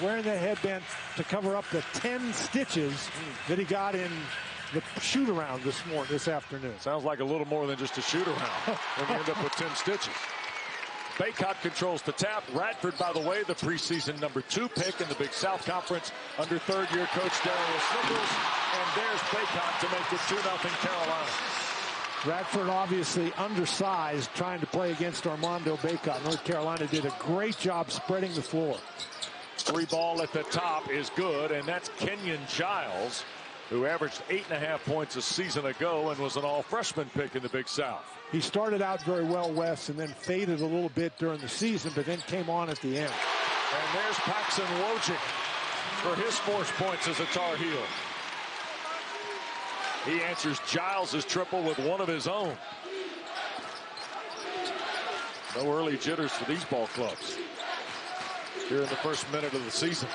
wearing that headband to cover up the 10 stitches that he got in the shoot-around this afternoon. Sounds like a little more than just a shoot-around when you end up with 10 stitches. Baycott controls the tap. Radford, by the way, the preseason #2 pick in the Big South Conference under third-year coach Darius Nichols. And there's Baycott to make it 2-0 Carolina. Radford obviously undersized, trying to play against Armando Baycott. North Carolina did a great job spreading the floor. 3 ball at the top is good, and that's Kenyon Giles, who averaged 8.5 points a season ago and was an all-freshman pick in the Big South. He started out very well, Wes, and then faded a little bit during the season, but then came on at the end. And there's Paxson Wojcik for his 4 points as a Tar Heel. He answers Giles' triple with one of his own. No early jitters for these ball clubs here in the first minute of the season.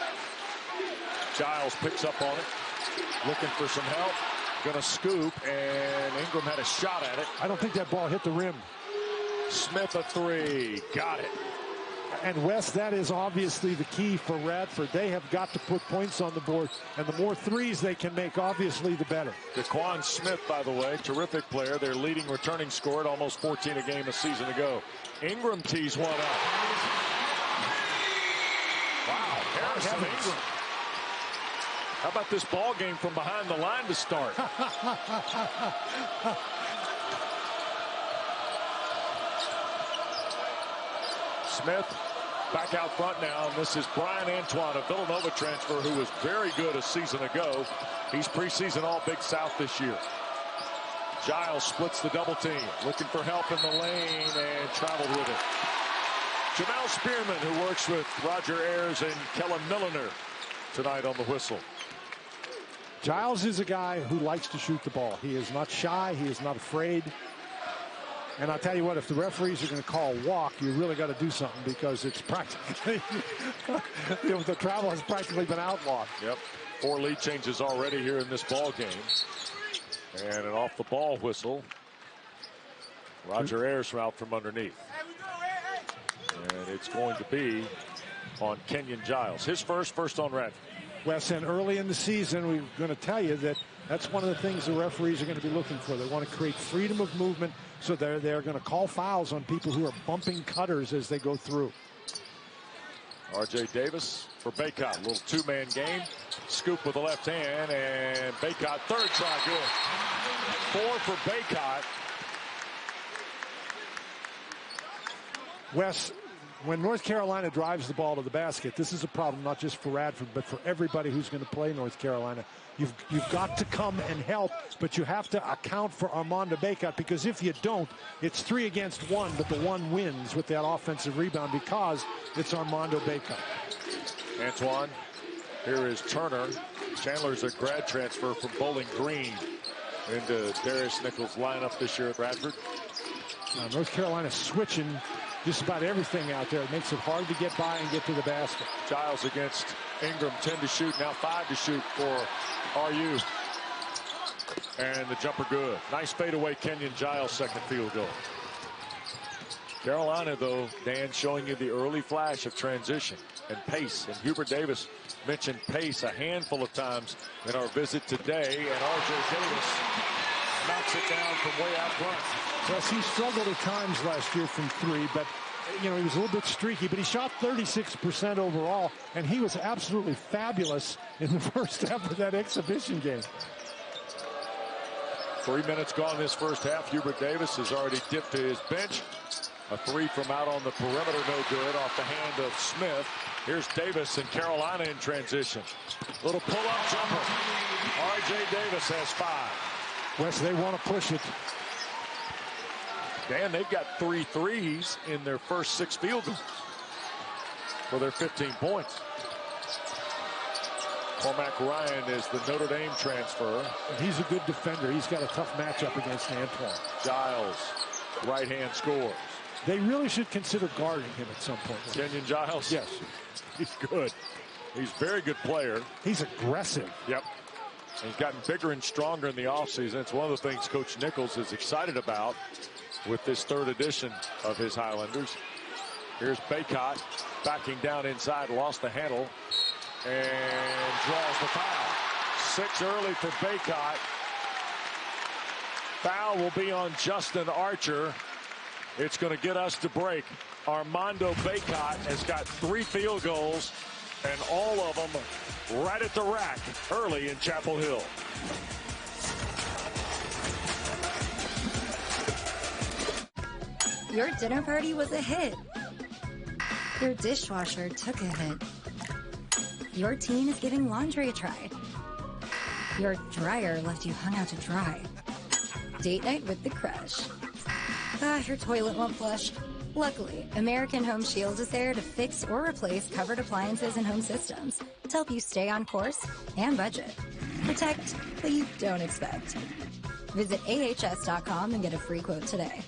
Giles picks up on it, looking for some help. Gonna scoop, and Ingram had a shot at it. I don't think that ball hit the rim. Smith a 3. Got it. And Wes, that is obviously the key for Radford. They have got to put points on the board, and the more threes they can make, obviously, the better. DeQuan Smith, by the way, terrific player. Their leading returning scorer at almost 14 a game a season ago. Ingram tees one up. Wow, Harrison Ingram. How about this ball game from behind the line to start? Smith back out front now, and this is Brian Antoine, a Villanova transfer who was very good a season ago. He's preseason all Big South this year. Giles splits the double team, looking for help in the lane, and traveled with it. Jamel Spearman, who works with Roger Ayers and Kellen Milliner tonight on the whistle. Giles is a guy who likes to shoot the ball. He is not shy. He is not afraid. And I'll tell you what, if the referees are going to call a walk, you really got to do something, because it's practically, the travel has practically been outlawed. Yep. 4 lead changes already here in this ball game. And an off the ball whistle. Roger Ayers out from underneath. And it's going to be on Kenyon Giles. His first on Radford. Wes, and early in the season, we're going to tell you that that's one of the things the referees are going to be looking for. They want to create freedom of movement, so they're going to call fouls on people who are bumping cutters as they go through. R.J. Davis for Baycott. A little 2-man game. Scoop with the left hand, and Baycott third try good. 4 for Baycott. Wes, when North Carolina drives the ball to the basket, this is a problem not just for Radford, but for everybody who's going to play North Carolina. You've got to come and help, but you have to account for Armando Baycott, because if you don't, it's 3 against 1, but the 1 wins with that offensive rebound because it's Armando Baycott. Antoine, here is Turner. Chandler's a grad transfer from Bowling Green into Darius Nichols' lineup this year at Radford. North Carolina switching just about everything out there. It makes it hard to get by and get to the basket. Giles against Ingram, 10 to shoot, now 5 to shoot for RU. And the jumper good. Nice fadeaway Kenyon Giles second field goal. Carolina, though, Dan, showing you the early flash of transition and pace. And Hubert Davis mentioned pace a handful of times in our visit today. And R.J. Davis knocks it down from way out front. Yes, he struggled at times last year from 3, but he was a little bit streaky, but he shot 36% overall, and he was absolutely fabulous in the first half of that exhibition game. 3 minutes gone this first half. Hubert Davis has already dipped to his bench. A 3 from out on the perimeter, no good, off the hand of Smith. Here's Davis and Carolina in transition. Little pull-up jumper. R.J. Davis has 5. Wes, they want to push it. Dan, they've got 3 threes in their first 6 field goals for their 15 points. Cormac Ryan is the Notre Dame transfer. And he's a good defender. He's got a tough matchup against Antoine. Giles, right-hand scores. They really should consider guarding him at some point. Kenyon Giles? Yes. He's good. He's a very good player. He's aggressive. Yep. He's gotten bigger and stronger in the offseason. It's one of the things Coach Nichols is excited about with this 3rd edition of his Highlanders. Here's Baycott backing down inside, lost the handle. and draws the foul. 6 early for Baycott. Foul will be on Justin Archer. It's going to get us to break. Armando Baycott has got 3 field goals, and all of them right at the rack early in Chapel Hill. Your dinner party was a hit. Your dishwasher took a hit. Your teen is giving laundry a try. Your dryer left you hung out to dry. Date night with the crush. Your toilet won't flush. Luckily, American Home Shield is there to fix or replace covered appliances and home systems to help you stay on course and budget. Protect what you don't expect. Visit ahs.com and get a free quote today.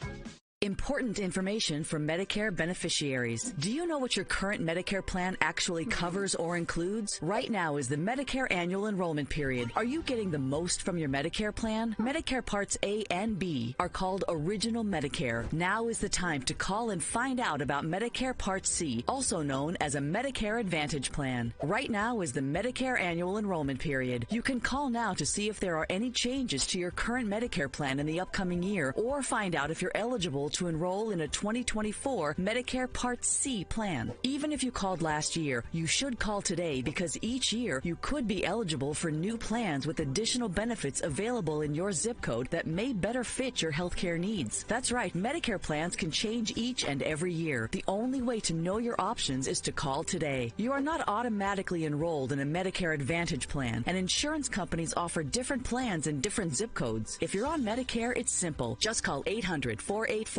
Important information for Medicare beneficiaries. Do you know what your current Medicare plan actually covers or includes? Right now is the Medicare annual enrollment period. Are you getting the most from your Medicare plan? Medicare Parts A and B are called Original Medicare. Now is the time to call and find out about Medicare Part C, also known as a Medicare Advantage plan. Right now is the Medicare annual enrollment period. You can call now to see if there are any changes to your current Medicare plan in the upcoming year, or find out if you're eligible to enroll in a 2024 Medicare Part C plan. Even if you called last year, you should call today, because each year you could be eligible for new plans with additional benefits available in your zip code that may better fit your healthcare needs. That's right, Medicare plans can change each and every year. The only way to know your options is to call today. You are not automatically enrolled in a Medicare Advantage plan, and insurance companies offer different plans in different zip codes. If you're on Medicare, it's simple. Just call 800-484-9629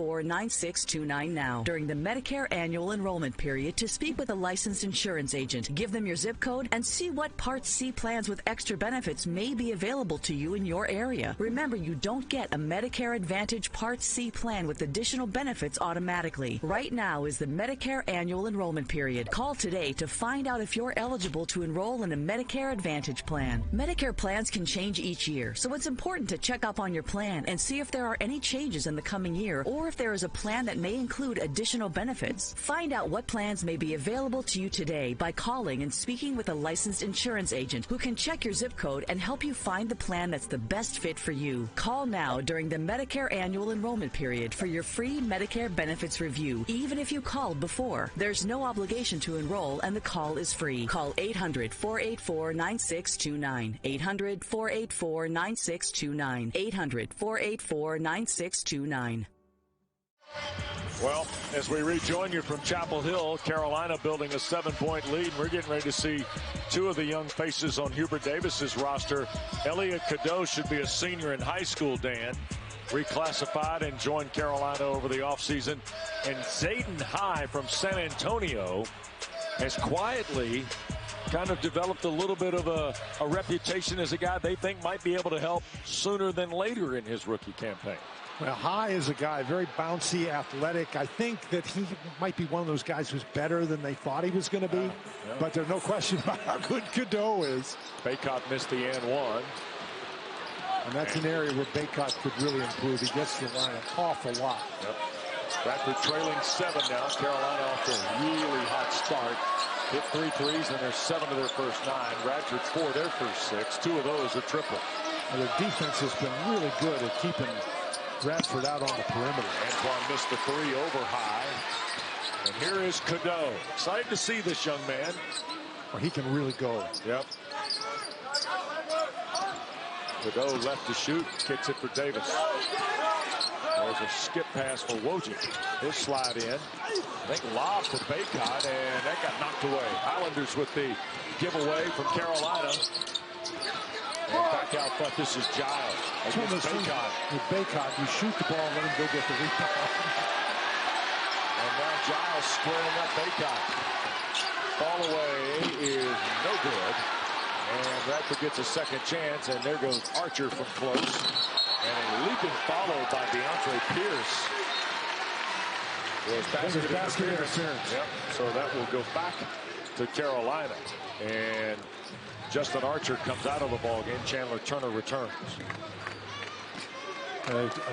now during the Medicare annual enrollment period to speak with a licensed insurance agent. Give them your zip code and see what Part C plans with extra benefits may be available to you in your area. Remember, you don't get a Medicare Advantage Part C plan with additional benefits automatically. Right now is the Medicare annual enrollment period. Call today to find out if you're eligible to enroll in a Medicare Advantage plan. Medicare plans can change each year, so it's important to check up on your plan and see if there are any changes in the coming year, or if there is a plan that may include additional benefits. Find out what plans may be available to you today by calling and speaking with a licensed insurance agent who can check your zip code and help you find the plan that's the best fit for you. Call now during the Medicare annual enrollment period for your free Medicare benefits review, even if you called before. There's no obligation to enroll, and the call is free. Call 800-484-9629. 800-484-9629. 800-484-9629. Well, as we rejoin you from Chapel Hill, Carolina building a 7-point lead. We're getting ready to see 2 of the young faces on Hubert Davis's roster. Elliot Cadeau should be a senior in high school, Dan. Reclassified and joined Carolina over the offseason. And Zayden High from San Antonio has quietly kind of developed a little bit of a reputation as a guy they think might be able to help sooner than later in his rookie campaign. Well, High is a guy, very bouncy, athletic. I think that he might be one of those guys who's better than they thought he was going to be. But there's no question about how good Cadeau is. Baycott missed the and one. And that's an area where Baycott could really improve. He gets to the line an awful lot. Yep. Radford trailing 7 now. Carolina off to a really hot start. Hit 3 threes, and they're 7 of their first 9. Radford 4 their first 6. 2 of those are triple. And their defense has been really good at keeping Radford out on the perimeter. Antoine missed the 3 over High. And here is Cadeau. Excited to see this young man. Well, he can really go. Yep. Cadeau left to shoot. Kicks it for Davis. There's a skip pass for Wojcik. He'll slide in. I think lob for Baycott, and that got knocked away. Islanders with the giveaway from Carolina. And back out front, this is Giles against Baycott. With Baycott, you shoot the ball and let him go get the rebound. And now Giles squaring up Baycott. Ball away is no good. And Radford gets a second chance, and there goes Archer from close. And a leaping followed by DeAndre Pierce. Basket interference. Yep. So that will go back to Carolina. And Justin Archer comes out of the ball game. Chandler Turner returns.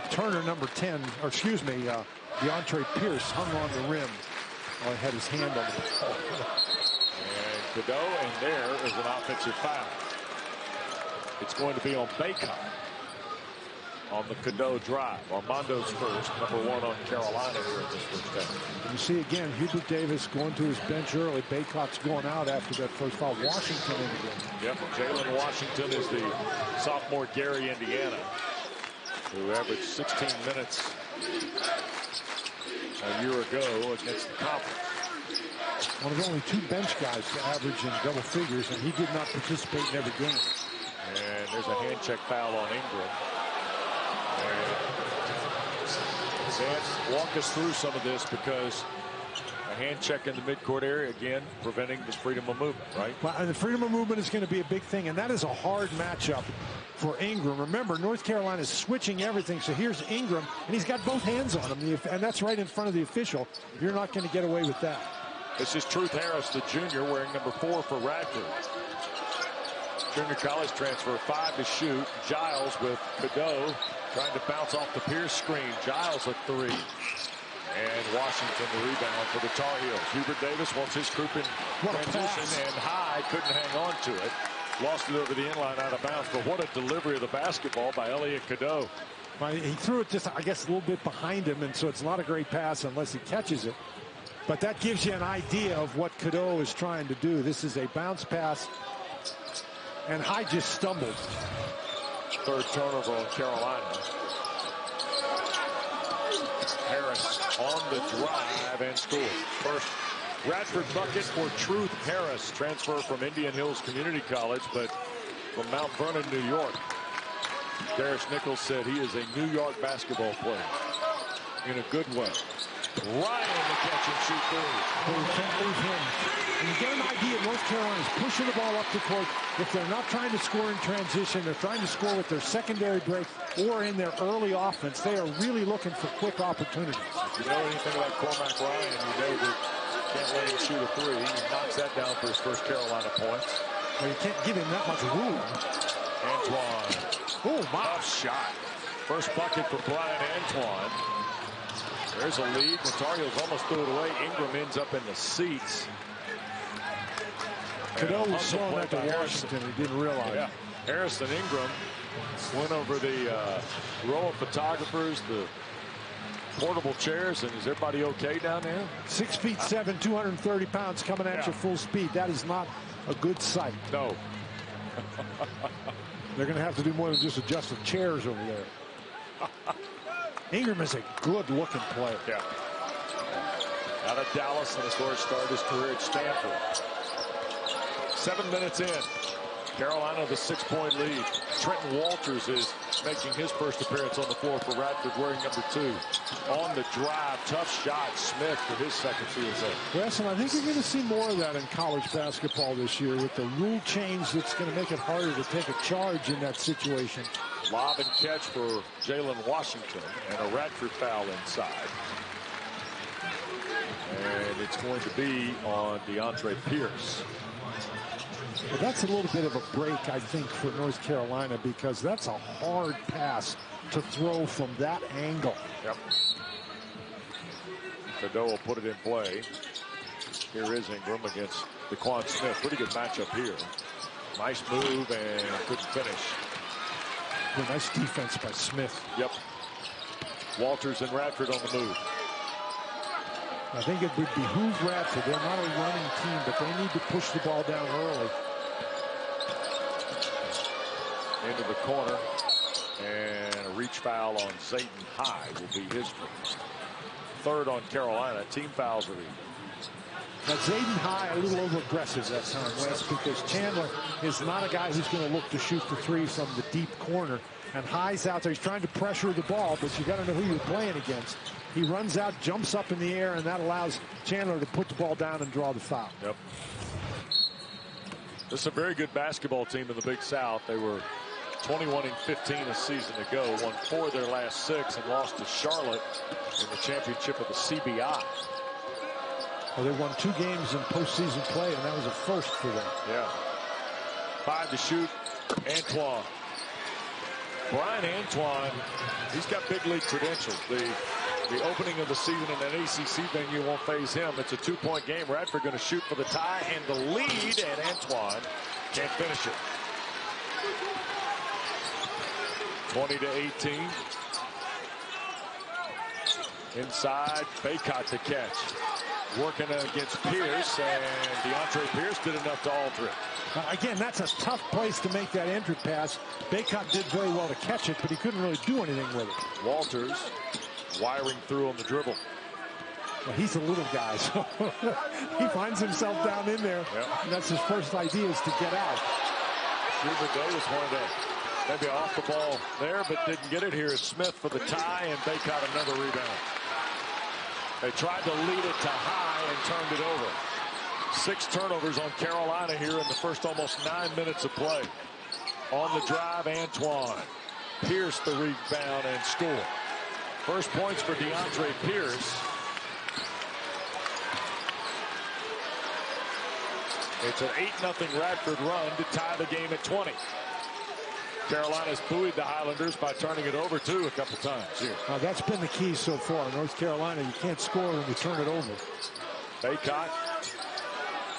Turner, number 10, or excuse me, DeAndre Pierce hung on the rim while he had his hand on the ball. And Cadeau, and there is an offensive foul. It's going to be on Baycott on the Cadeau drive. Armando's first, number 1 on Carolina here in this first half. You see again, Hubert Davis going to his bench early. Baycott's going out after that first foul. Washington in the game. Yep, Jalen Washington is the sophomore Gary, Indiana, who averaged 16 minutes a year ago against the conference. One of only 2 bench guys to average in double figures, and he did not participate in every game. And there's a hand check foul on Ingram. Dan, walk us through some of this, because a hand check in the midcourt area, again, preventing the freedom of movement, right? Well, the freedom of movement is going to be a big thing, and that is a hard matchup for Ingram. Remember, North Carolina is switching everything, so here's Ingram, and he's got both hands on him, and that's right in front of the official. You're not going to get away with that. This is Truth Harris, the junior, wearing number 4 for Radford. Junior college transfer, 5 to shoot. Giles with Cadeau trying to bounce off the Pierce screen. Giles a 3. And Washington the rebound for the Tar Heels. Hubert Davis wants his group in transition, and High couldn't hang on to it. Lost it over the inline out of bounds, but what a delivery of the basketball by Elliot Cadeau. Well, he threw it just, I guess, a little bit behind him, and so it's not a great pass unless he catches it. But that gives you an idea of what Cadeau is trying to do. This is a bounce pass, and High just stumbled. Third turnover on Carolina. Harris on the drive and scores. First Radford bucket for Truth Harris, transfer from Indian Hills Community College, but from Mount Vernon, New York. Darius Nichols said he is a New York basketball player in a good way. Ryan the catch and shoot through. Well, you can't leave him. And you get an idea, North Carolina's pushing the ball up the court. If they're not trying to score in transition, they're trying to score with their secondary break or in their early offense. They are really looking for quick opportunities. If you know anything about Cormac Ryan, you know that you can't let him shoot a 3. He knocks that down for his first Carolina points. Well, you can't give him that much room. Antoine. Oh, my. Tough shot. First bucket for Brian Antoine. There's a lead. The Tar Heels almost threw it away. Ingram ends up in the seats. Cadeau was throwing that to Washington. He didn't realize. Yeah. Harris and Ingram went over the row of photographers, the portable chairs, and is everybody okay down there? 6'7", 230 pounds coming at you full speed. That is not a good sight. No. They're going to have to do more than just adjust the chairs over there. Ingram is a good-looking player. Yeah. Out of Dallas, and of course started his career at Stanford. 7 minutes in. Carolina the 6-point lead. Trenton Walters is making his first appearance on the floor for Radford, wearing number 2. On the drive, tough shot. Smith for his second field goal. Wes, and I think you're going to see more of that in college basketball this year with the rule change that's going to make it harder to take a charge in that situation. Lob and catch for Jalen Washington, and a Radford foul inside. And it's going to be on DeAndre Pierce. But that's a little bit of a break, I think, for North Carolina, because that's a hard pass to throw from that angle. Yep. Cadeau will put it in play. Here is Ingram against DeQuan Smith. Pretty good matchup here. Nice move and couldn't finish. Well, nice defense by Smith. Yep. Walters and Radford on the move. I think it would behoove Radford. They're not a running team, but they need to push the ball down early. Into the corner, and a reach foul on Zayden High will be his first. Third on Carolina. Team fouls are even. Now, Zayden High a little over-aggressive that time, Wes, because Chandler is not a guy who's going to look to shoot the 3 from the deep corner. And High's out there. He's trying to pressure the ball, but you got to know who you're playing against. He runs out, jumps up in the air, and that allows Chandler to put the ball down and draw the foul. Yep. This is a very good basketball team in the Big South. They were 21-15 a season ago, won 4 of their last 6, and lost to Charlotte in the championship of the CBI. Well, they won 2 games in postseason play, and that was a first for them. Yeah. 5 to shoot. Antoine. Brian Antoine, he's got big league credentials. The The opening of the season in an ACC venue won't faze him. It's a 2-point game. Radford going to shoot for the tie and the lead, and Antoine can't finish it. 20-18. Inside, Baycott to catch. Working against Pierce, and DeAndre Pierce did enough to alter it. Again, that's a tough place to make that entry pass. Baycott did very well to catch it, but he couldn't really do anything with it. Walters wiring through on the dribble. Well, he's a little guy, so he finds himself down in there. Yep. And that's his first idea, is to get out. Schubert Davis wanted to maybe off the ball there, but didn't get it. Here is Smith for the tie, and Baycott another rebound. They tried to lead it to High and turned it over. 6 turnovers on Carolina here in the first almost 9 minutes of play. On the drive, Antoine. Pierce the rebound and score. First points for DeAndre Pierce. It's an 8-0 Radford run to tie the game at 20. Carolina's buoyed the Highlanders by turning it over, too, a couple times here. That's been the key so far. North Carolina, you can't score when you turn it over. Baycott.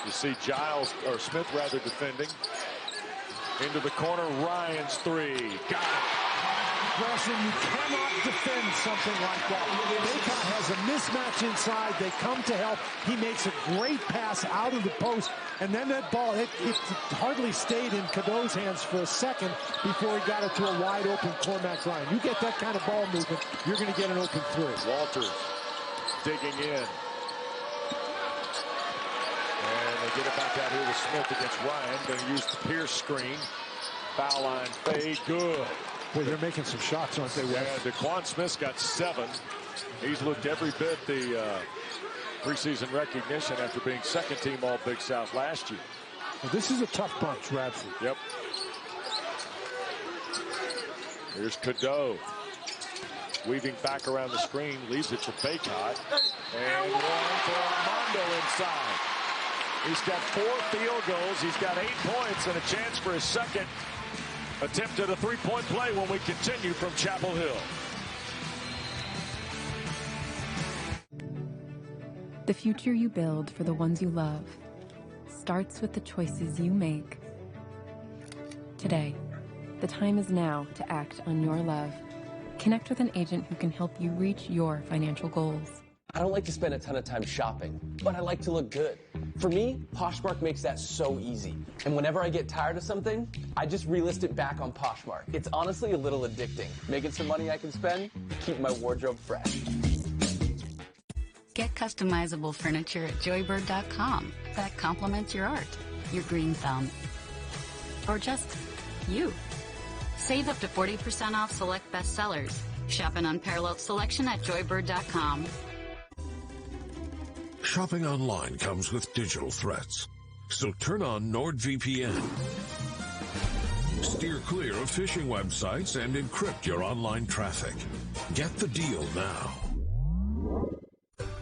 You see Giles, or Smith rather, defending. Into the corner, Ryan's three. Got it. Gresham, you cannot defend something like that. Baycott has a mismatch inside. They come to help. He makes a great pass out of the post. And then that ball, it hardly stayed in Cadeau's hands for a second before he got it to a wide open Cormac Ryan. You get that kind of ball movement, you're going to get an open three. Walters digging in. And they get it back out here with Smith against Ryan. Going to use the Pierce screen. Foul line fade. Good. Boy, they're making some shots, aren't they, Wes? Yeah, DeQuan Smith's got 7. He's looked every bit the preseason recognition after being second team All Big South last year. Well, this is a tough bunch, Radford. Yep. Here's Cadeau. Weaving back around the screen, leaves it to Baycott. And one for Armando inside. He's got 4 field goals. He's got 8 points and a chance for his second attempt at a 3-point play when we continue from Chapel Hill. The future you build for the ones you love starts with the choices you make. Today, the time is now to act on your love. Connect with an agent who can help you reach your financial goals. I don't like to spend a ton of time shopping, but I like to look good. For me, Poshmark makes that so easy. And whenever I get tired of something, I just relist it back on Poshmark. It's honestly a little addicting. Making some money I can spend, keep my wardrobe fresh. Get customizable furniture at joybird.com that complements your art, your green thumb, or just you. Save up to 40% off select bestsellers. Shop an unparalleled selection at joybird.com. Shopping online comes with digital threats, so turn on NordVPN. Steer clear of phishing websites and encrypt your online traffic. Get the deal now.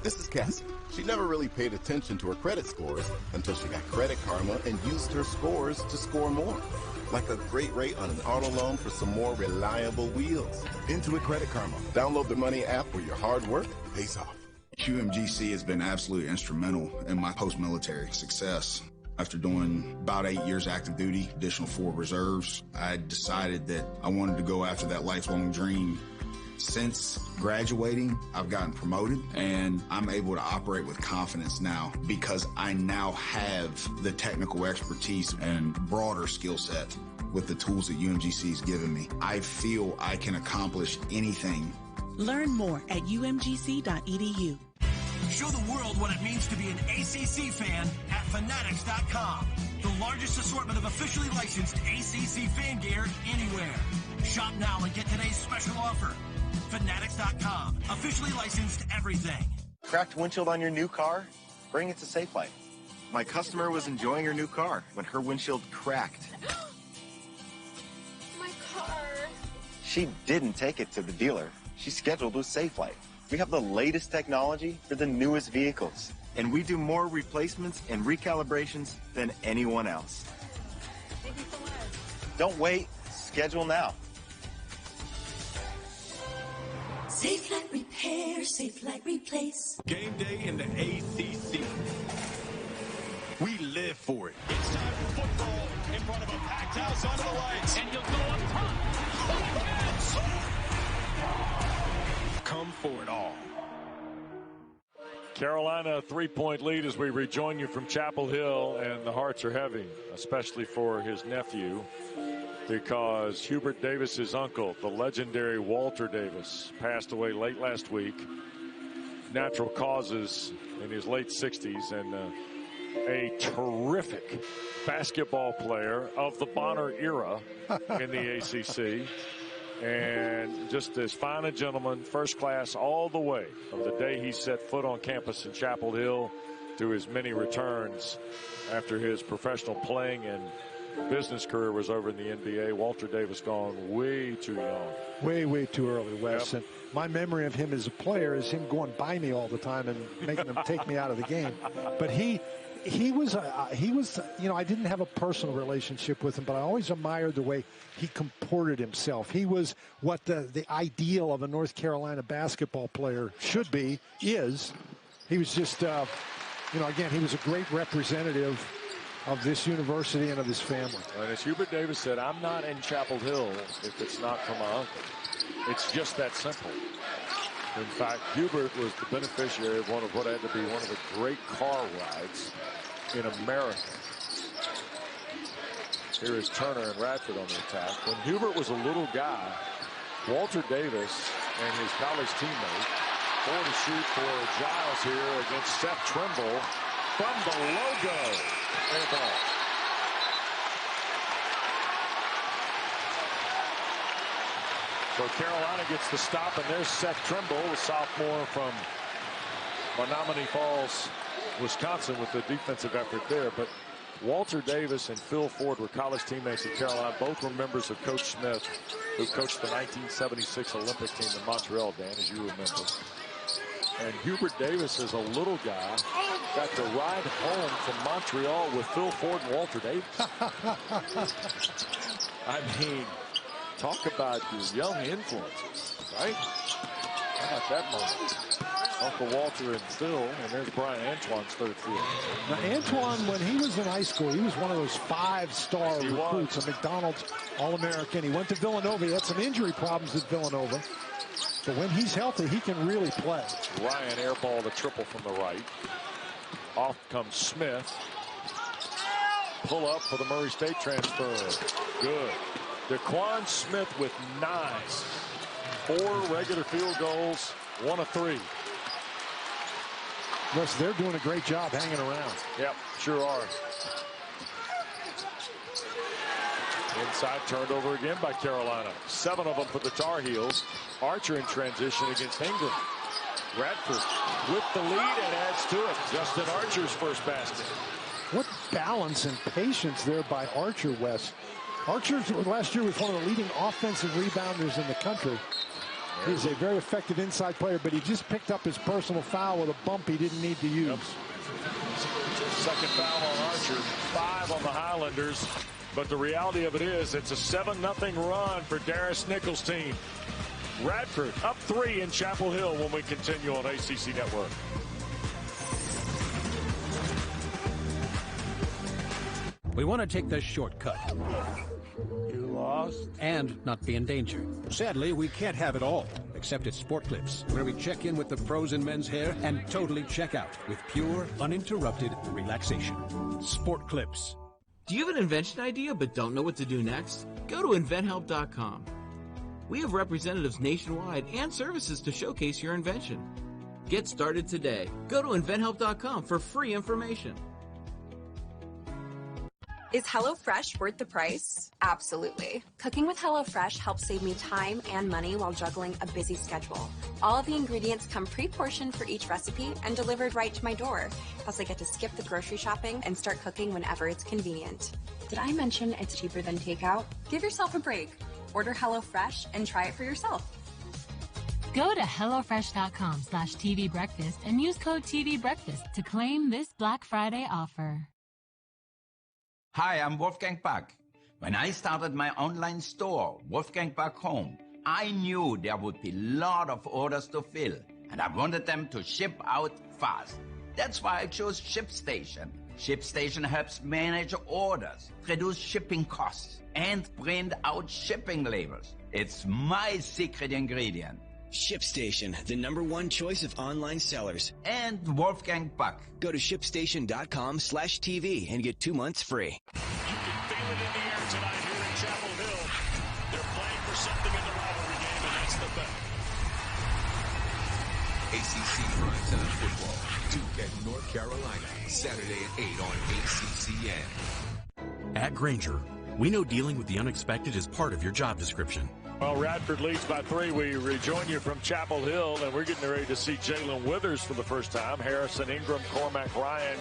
This is Cassie. She never really paid attention to her credit scores until she got Credit Karma and used her scores to score more. Like a great rate on an auto loan for some more reliable wheels. Intuit Credit Karma. Download the Money app where your hard work pays off. UMGC has been absolutely instrumental in my post-military success. After doing about 8 years active duty, additional 4 reserves, I decided that I wanted to go after that lifelong dream. Since graduating, I've gotten promoted, and I'm able to operate with confidence now because I now have the technical expertise and broader skill set with the tools that UMGC has given me. I feel I can accomplish anything. Learn more at umgc.edu. Show the world what it means to be an ACC fan at Fanatics.com. The largest assortment of officially licensed ACC fan gear anywhere. Shop now and get today's special offer. Fanatics.com. Officially licensed everything. Cracked windshield on your new car? Bring it to SafeLight. My customer was enjoying her new car when her windshield cracked. My car. She didn't take it to the dealer. She scheduled with SafeLight. We have the latest technology for the newest vehicles. And we do more replacements and recalibrations than anyone else. Thank you so much. Don't wait. Schedule now. Safe Light Repair, Safe Light Replace. Game day in the ACC. We live for it. It's time for football in front of a packed house under the lights. And you'll go up top. Come for it all. Carolina, a 3-point lead as we rejoin you from Chapel Hill, and the hearts are heavy, especially for his nephew, because Hubert Davis's uncle, the legendary Walter Davis, passed away late last week. Natural causes in his late 60s, and a terrific basketball player of the Bonner era in the ACC. And just as fine a gentleman, first class all the way from the day he set foot on campus in Chapel Hill to his many returns after his professional playing and business career was over in the NBA. Walter Davis gone way too young. Way too early, Wes. Yep. And my memory of him as a player is him going by me all the time and making him take me out of the game. But he was, you know, I didn't have a personal relationship with him, but I always admired the way he comported himself. He was what the ideal of a North Carolina basketball player should be, is. He was just, you know, again, he was a great representative of this university and of his family. And as Hubert Davis said, I'm not in Chapel Hill if it's not for my uncle. It's just that simple. In fact, Hubert was the beneficiary of what had to be one of the great car rides in America. Here is Turner and Radford on the attack. When Hubert was a little guy, Walter Davis and his college teammate going to shoot for Giles here against Seth Trimble from the logo. Air ball. So Carolina gets the stop, and there's Seth Trimble, the sophomore from Menominee Falls, Wisconsin, with the defensive effort there. But Walter Davis and Phil Ford were college teammates at Carolina. Both were members of Coach Smith, who coached the 1976 Olympic team in Montreal, Dan, as you remember. And Hubert Davis, as a little guy, got to ride home from Montreal with Phil Ford and Walter Davis. I mean, talk about your young influences, right? How about that moment? Uncle Walter and Phil, and there's Brian Antoine's third field. Now, Antoine, when he was in high school, he was one of those five-star recruits, a McDonald's All-American. He went to Villanova. He had some injury problems at Villanova. But when he's healthy, he can really play. Ryan airballed a triple from the right. Off comes Smith. Pull up for the Murray State transfer. Good. DeQuan Smith with 9. 4 regular field goals, 1 of 3. Listen, they're doing a great job hanging around. Yep, sure are. Inside turned over again by Carolina. 7 of them for the Tar Heels. Archer in transition against Ingram. Radford with the lead and adds to it. Justin Archer's first basket. What balance and patience there by Archer, Wes. Archer last year was one of the leading offensive rebounders in the country. He's a very effective inside player, but he just picked up his personal foul with a bump he didn't need to use. Yep. Second foul on Archer, 5 on the Highlanders. But the reality of it is it's a 7-0 run for Darius Nichols' team. Radford up 3 in Chapel Hill when we continue on ACC Network. We want to take the shortcut. You lost? And not be in danger. Sadly, we can't have it all, except at Sport Clips, where we check in with the pros in men's hair and totally check out with pure, uninterrupted relaxation. Sport Clips. Do you have an invention idea but don't know what to do next? Go to InventHelp.com. We have representatives nationwide and services to showcase your invention. Get started today. Go to InventHelp.com for free information. Is HelloFresh worth the price? Absolutely. Cooking with HelloFresh helps save me time and money while juggling a busy schedule. All of the ingredients come pre-portioned for each recipe and delivered right to my door. Plus, I get to skip the grocery shopping and start cooking whenever it's convenient. Did I mention it's cheaper than takeout? Give yourself a break. Order HelloFresh and try it for yourself. Go to HelloFresh.com/TVBreakfast and use code TVBreakfast to claim this Black Friday offer. Hi, I'm Wolfgang Puck. When I started my online store, Wolfgang Puck Home, I knew there would be a lot of orders to fill, and I wanted them to ship out fast. That's why I chose ShipStation. ShipStation helps manage orders, reduce shipping costs, and print out shipping labels. It's my secret ingredient. ShipStation, the #1 choice of online sellers. And Wolfgang Puck. Go to ShipStation.com/TV and get 2 months free. You can feel it in the air tonight here in Chapel Hill. They're playing for something in the rivalry game, and that's the bet. ACC Primetime Football. Duke at North Carolina. Saturday at 8 on ACCN. At Grainger, we know dealing with the unexpected is part of your job description. Well, Radford leads by 3. We rejoin you from Chapel Hill, and we're getting ready to see Jalen Withers for the first time. Harrison Ingram, Cormac Ryan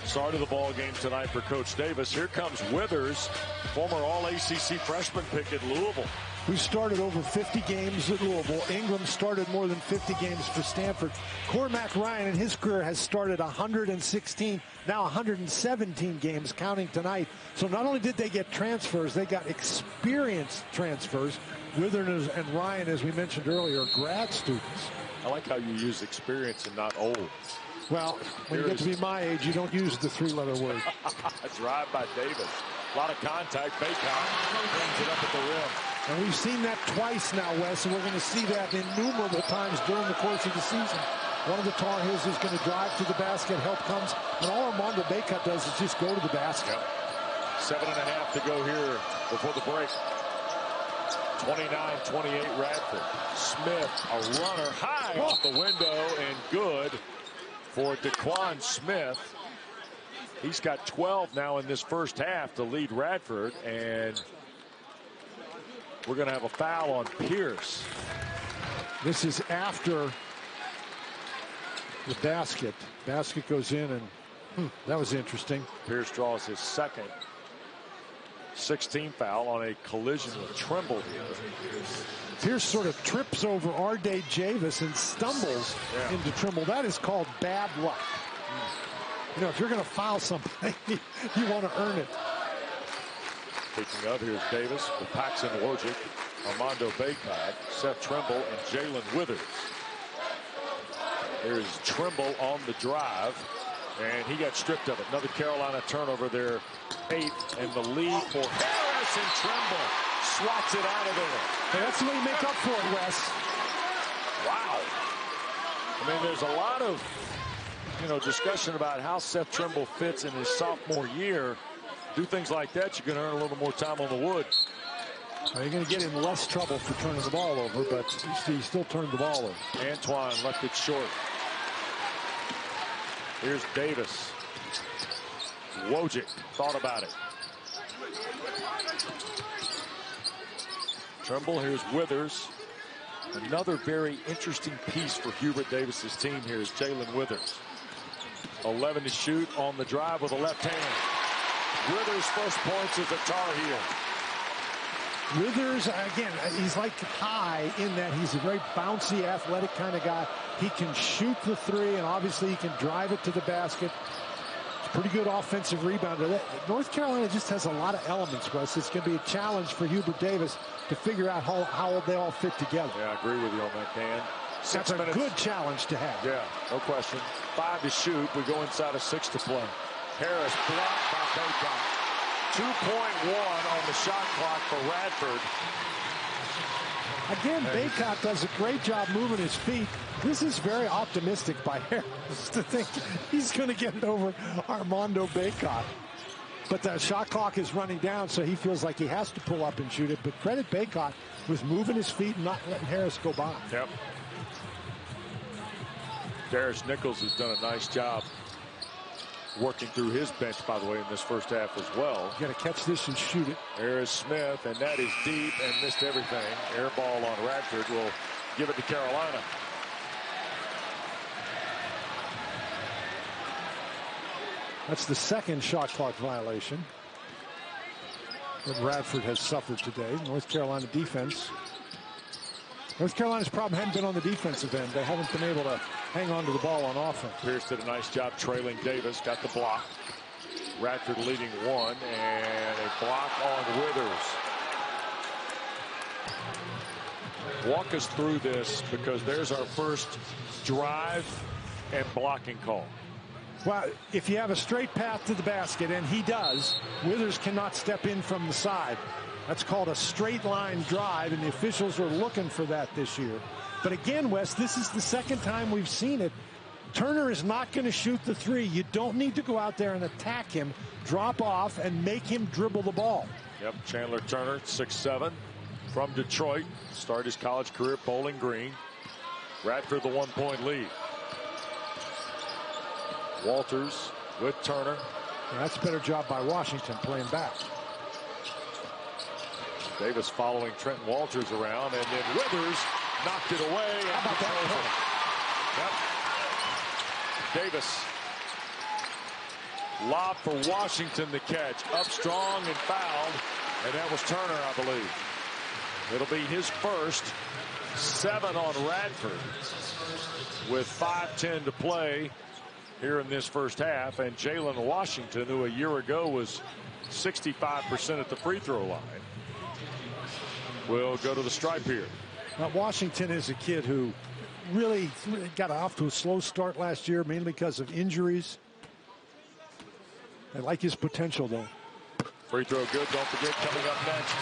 started the ball game tonight for Coach Davis. Here comes Withers, former All-ACC freshman pick at Louisville. Who started over 50 games at Louisville. Ingram started more than 50 games for Stanford. Cormac Ryan in his career has started 116, now 117 games, counting tonight. So not only did they get transfers, they got experienced transfers. Withers and Ryan, as we mentioned earlier, grad students. I like how you use experience and not old. Well, when you get to be my age, you don't use the 3-letter word. A drive by Davis. A lot of contact. Baycott brings it up at the rim. And we've seen that twice now, Wes, and we're going to see that innumerable times during the course of the season. One of the Tar Heels is going to drive to the basket, help comes, and all Armando Baycott does is just go to the basket. Yep. 7.5 to go here before the break. 29-28 Radford. Smith, a runner high off the window, and good for DeQuan Smith. He's got 12 now in this first half to lead Radford, and we're going to have a foul on Pierce. This is after the basket. Basket goes in, and that was interesting. Pierce draws his second 16th foul on a collision with Trimble here. Pierce sort of trips over Arday Javis and stumbles into Trimble. That is called bad luck. You know, if you're going to foul somebody, you want to earn it. Speaking of, here's Davis with Paxson Wojcik, Armando Baycott, Seth Trimble, and Jalen Withers. Here's Trimble on the drive, and he got stripped of it. Another Carolina turnover there, 8, and the lead for Harris, and Trimble swats it out of there. Hey, that's the way you make up for it, Wes. Wow. I mean, there's a lot of, discussion about how Seth Trimble fits in his sophomore year. Do things like that, you're going to earn a little more time on the wood. Well, you're going to get in less trouble for turning the ball over, but he still turned the ball over. Antoine left it short. Here's Davis. Wojcik thought about it. Trimble, here's Withers. Another very interesting piece for Hubert Davis's team here is Jalen Withers. 11 to shoot on the drive with a left hand. Withers' first points as a Tar Heel. Withers, again, he's like high in that he's a very bouncy, athletic kind of guy. He can shoot the 3, and obviously he can drive it to the basket. It's a pretty good offensive rebounder. North Carolina just has a lot of elements, Wes. It's going to be a challenge for Hubert Davis to figure out how they all fit together. Yeah, I agree with you on that, Dan. That's a good challenge to have. Yeah, no question. 5 to shoot. We go inside of 6 to play. Harris blocked by Baycott. 2.1 on the shot clock for Radford. Again, Baycott does a great job moving his feet. This is very optimistic by Harris to think he's going to get it over Armando Baycott. But the shot clock is running down, so he feels like he has to pull up and shoot it. But credit Baycott with moving his feet and not letting Harris go by. Yep. Darius Nichols has done a nice job working through his bench, by the way, in this first half as well. You got to catch this and shoot it. There's Smith, and that is deep and missed everything. Air ball on Radford will give it to Carolina. That's the second shot clock violation that Radford has suffered today. North Carolina defense. North Carolina's problem hadn't been on the defensive end. They haven't been able to hang on to the ball on offense. Pierce did a nice job trailing Davis, got the block. Radford leading 1, and a block on Withers. Walk us through this, because there's our first drive and blocking call. Well, if you have a straight path to the basket, and he does, Withers cannot step in from the side. That's called a straight line drive, and the officials are looking for that this year. But again, Wes, this is the second time we've seen it. Turner is not going to shoot the three. You don't need to go out there and attack him, drop off, and make him dribble the ball. Yep, Chandler Turner, 6'7", from Detroit. Started his college career at Bowling Green. Radford the 1-point lead. Walters with Turner. Yeah, that's a better job by Washington playing back. Davis following Trenton Walters around, and then Withers knocked it away. How about that? Yep. Davis. Lob for Washington to catch. Up strong and fouled. And that was Turner, I believe. It'll be his first. 7 on Radford with 5:10 to play here in this first half. And Jalen Washington, who a year ago was 65% at the free throw line, will go to the stripe here. Now, Washington is a kid who really got off to a slow start last year, mainly because of injuries. I like his potential, though. Free throw good. Don't forget, coming up next,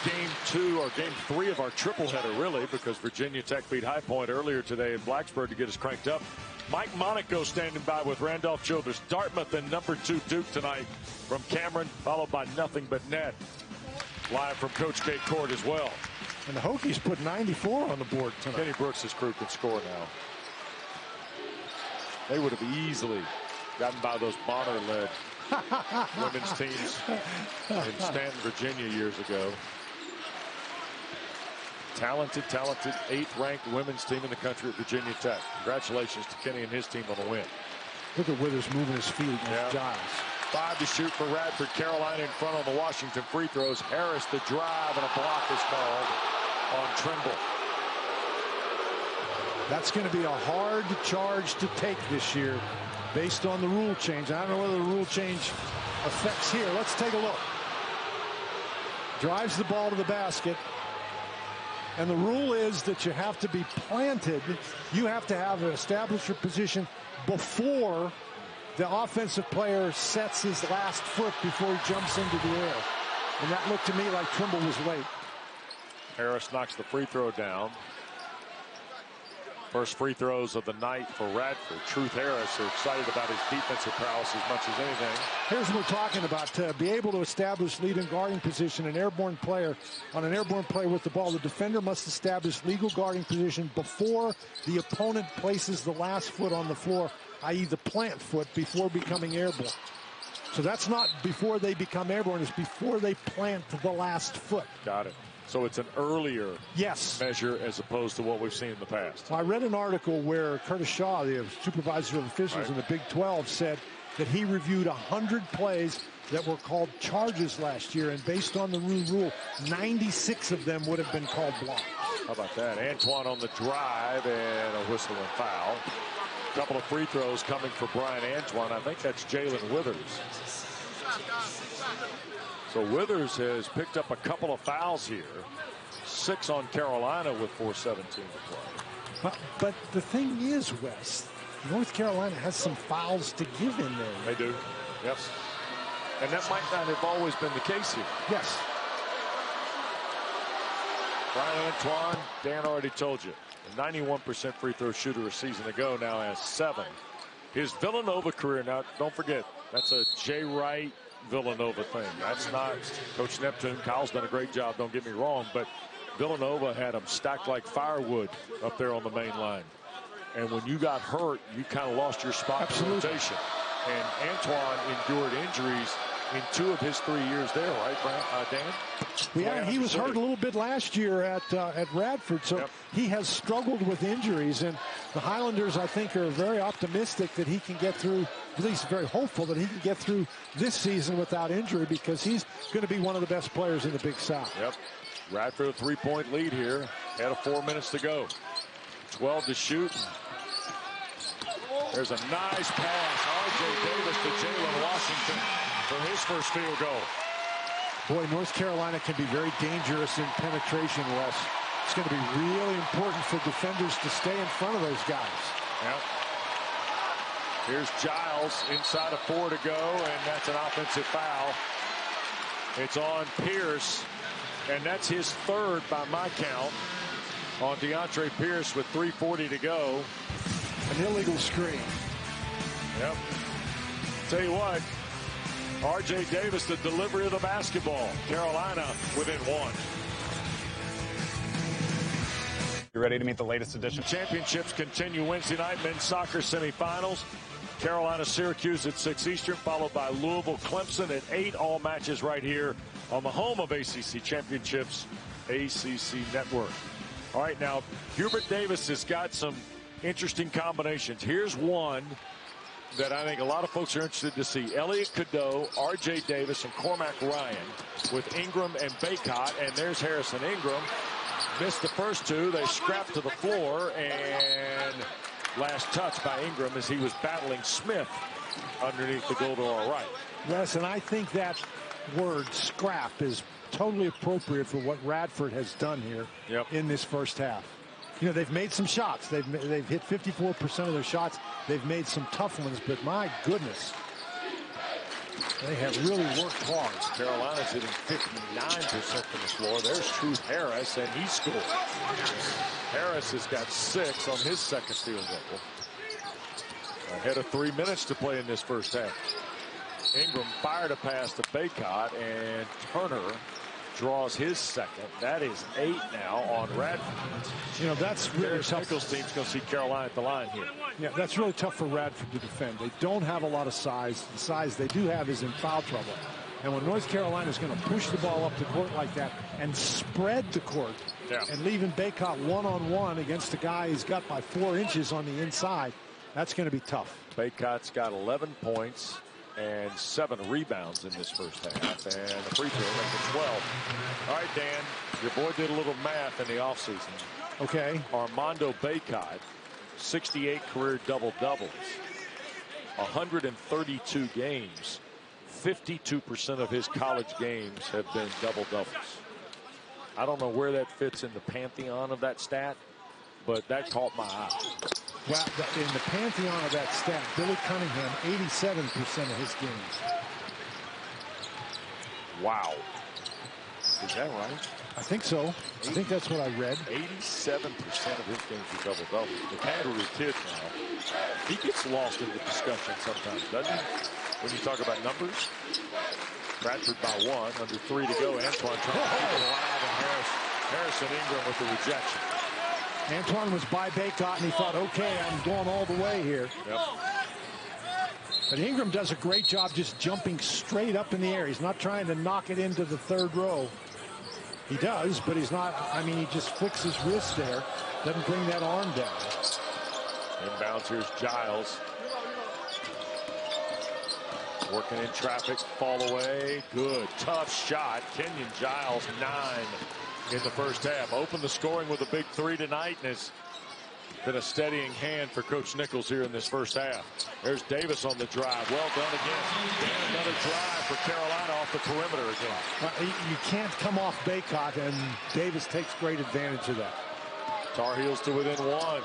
game 2 or game 3 of our triple header, really, because Virginia Tech beat High Point earlier today in Blacksburg to get us cranked up. Mike Monaco standing by with Randolph Childress. Dartmouth and number 2 Duke tonight from Cameron, followed by Nothing But Net. Live from Coach K Court as well. And the Hokies put 94 on the board tonight. Kenny Brooks' crew can score now. They would have easily gotten by those Bonner-led women's teams in Stanton, Virginia years ago. Talented 8th-ranked women's team in the country at Virginia Tech. Congratulations to Kenny and his team on the win. Look at Withers moving his feet against Giles. 5 to shoot for Radford. Carolina in front on the Washington free throws. Harris the drive, and a block is called on Trimble. That's going to be a hard charge to take this year based on the rule change. I don't know whether the rule change affects here. Let's take a look. Drives the ball to the basket. And the rule is that you have to be planted. You have to have an established your position before the offensive player sets his last foot before he jumps into the air. And that looked to me like Trimble was late. Harris knocks the free throw down. First free throws of the night for Radford. Truth Harris are excited about his defensive prowess as much as anything. Here's what we're talking about. To be able to establish lead and guarding position, an airborne player on an airborne play with the ball, the defender must establish legal guarding position before the opponent places the last foot on the floor, i.e. the plant foot, before becoming airborne. So that's not before they become airborne, it's before they plant the last foot. Got it. So it's an earlier measure as opposed to what we've seen in the past. I read an article where Curtis Shaw, the supervisor of officials in the Big 12, said that he reviewed 100 plays that were called charges last year, and based on the rule, 96 of them would have been called blocks. How about that? Antoine on the drive and a whistle and foul. A couple of free throws coming for Brian Antoine. I think that's Jalen Withers. So Withers has picked up a couple of fouls here. 6 on Carolina with 4:17 to play. But the thing is, Wes, North Carolina has some fouls to give in there. They do. Yep. And that might not have always been the case here. Yes. Brian Antoine, Dan already told you, a 91% free throw shooter a season ago, now has 7. His Villanova career, now don't forget, that's a Jay Wright Villanova thing. That's not Coach Neptune. Kyle's done a great job, don't get me wrong, but Villanova had them stacked like firewood up there on the main line. And when you got hurt, you kind of lost your spot in rotation. And Antoine endured injuries in 2 of his 3 years there, right, Dan? Yeah, he was hurt a little bit last year at Radford, so he has struggled with injuries. And the Highlanders, I think, are very optimistic that he can get through, at least very hopeful that he can get through this season without injury, because he's going to be one of the best players in the Big South. Yep. Radford a 3-point lead here. Had 4 minutes to go. 12 to shoot. There's a nice pass. R.J. Davis to Jalen Washington for his first field goal. Boy, North Carolina can be very dangerous in penetration, Wes. It's going to be really important for defenders to stay in front of those guys. Yep. Here's Giles inside of 4 to go, and that's an offensive foul. It's on Pierce, and that's his 3rd by my count on DeAndre Pierce with 3:40 to go. An illegal screen. Yep. Tell you what, R.J. Davis, the delivery of the basketball. Carolina within 1. You ready to meet the latest edition? Championships continue Wednesday night. Men's soccer semifinals. Carolina, Syracuse at 6 Eastern, followed by Louisville, Clemson at 8. All matches right here on the home of ACC Championships, ACC Network. All right, now, Hubert Davis has got some interesting combinations. Here's one that I think a lot of folks are interested to see. Elliot Cadeau, R.J. Davis, and Cormac Ryan with Ingram and Baycott. And there's Harrison Ingram. Missed the first 2. They scrapped to the floor, and last touch by Ingram as he was battling Smith underneath the goal to our right. Yes, and I think that word scrap is totally appropriate for what Radford has done here in this first half. You know, they've made some shots. They've hit 54% of their shots. They've made some tough ones, but my goodness, they have really worked hard. Carolina's hitting 59% from the floor. There's Truth Harris, and he scored. Harris has got 6 on his second field goal. Ahead of 3 minutes to play in this first half. Ingram fired a pass to Baycott, and Turner draws his second. That is 8 now on Radford. You know, that's really tough. Nichols' team's going to see Carolina at the line here. Yeah, that's really tough for Radford to defend. They don't have a lot of size. The size they do have is in foul trouble. And when North Carolina is going to push the ball up the court like that and spread the court and leaving Baycott one-on-one against a guy he's got by 4 inches on the inside, that's going to be tough. Baycott's got 11 points and 7 rebounds in this first half, and a free throw makes it 12. All right, Dan, your boy did a little math in the offseason. Okay. Armando Baycott, 68 career double-doubles, 132 games. 52% of his college games have been double-doubles. I don't know where that fits in the pantheon of that stat, but that caught my eye. Well, in the pantheon of that stat, Billy Cunningham, 87% of his games. Wow. Is that right? I think so. I think that's what I read. 87% of his games are double-doubles. The Kangaroo Kid now, he gets lost in the discussion sometimes, doesn't he? When you talk about numbers. Radford by 1, under 3 to go. Antoine trying to keep it alive, and Harrison Ingram with the rejection. Antoine was by Baycott, and he thought, okay, I'm going all the way here. Yep. But Ingram does a great job just jumping straight up in the air. He's not trying to knock it into the third row. He does, but he's not. I mean, he just flicks his wrist there. Doesn't bring that arm down. Inbounds, here's Giles. Working in traffic, fall away. Good, tough shot. Kenyon Giles, 9 in the first half. Opened the scoring with a big 3 tonight, and it's been a steadying hand for Coach Nichols here in this first half. There's Davis on the drive. Well done again. And another drive for Carolina off the perimeter again. You can't come off Baycott, and Davis takes great advantage of that. Tar Heels to within 1.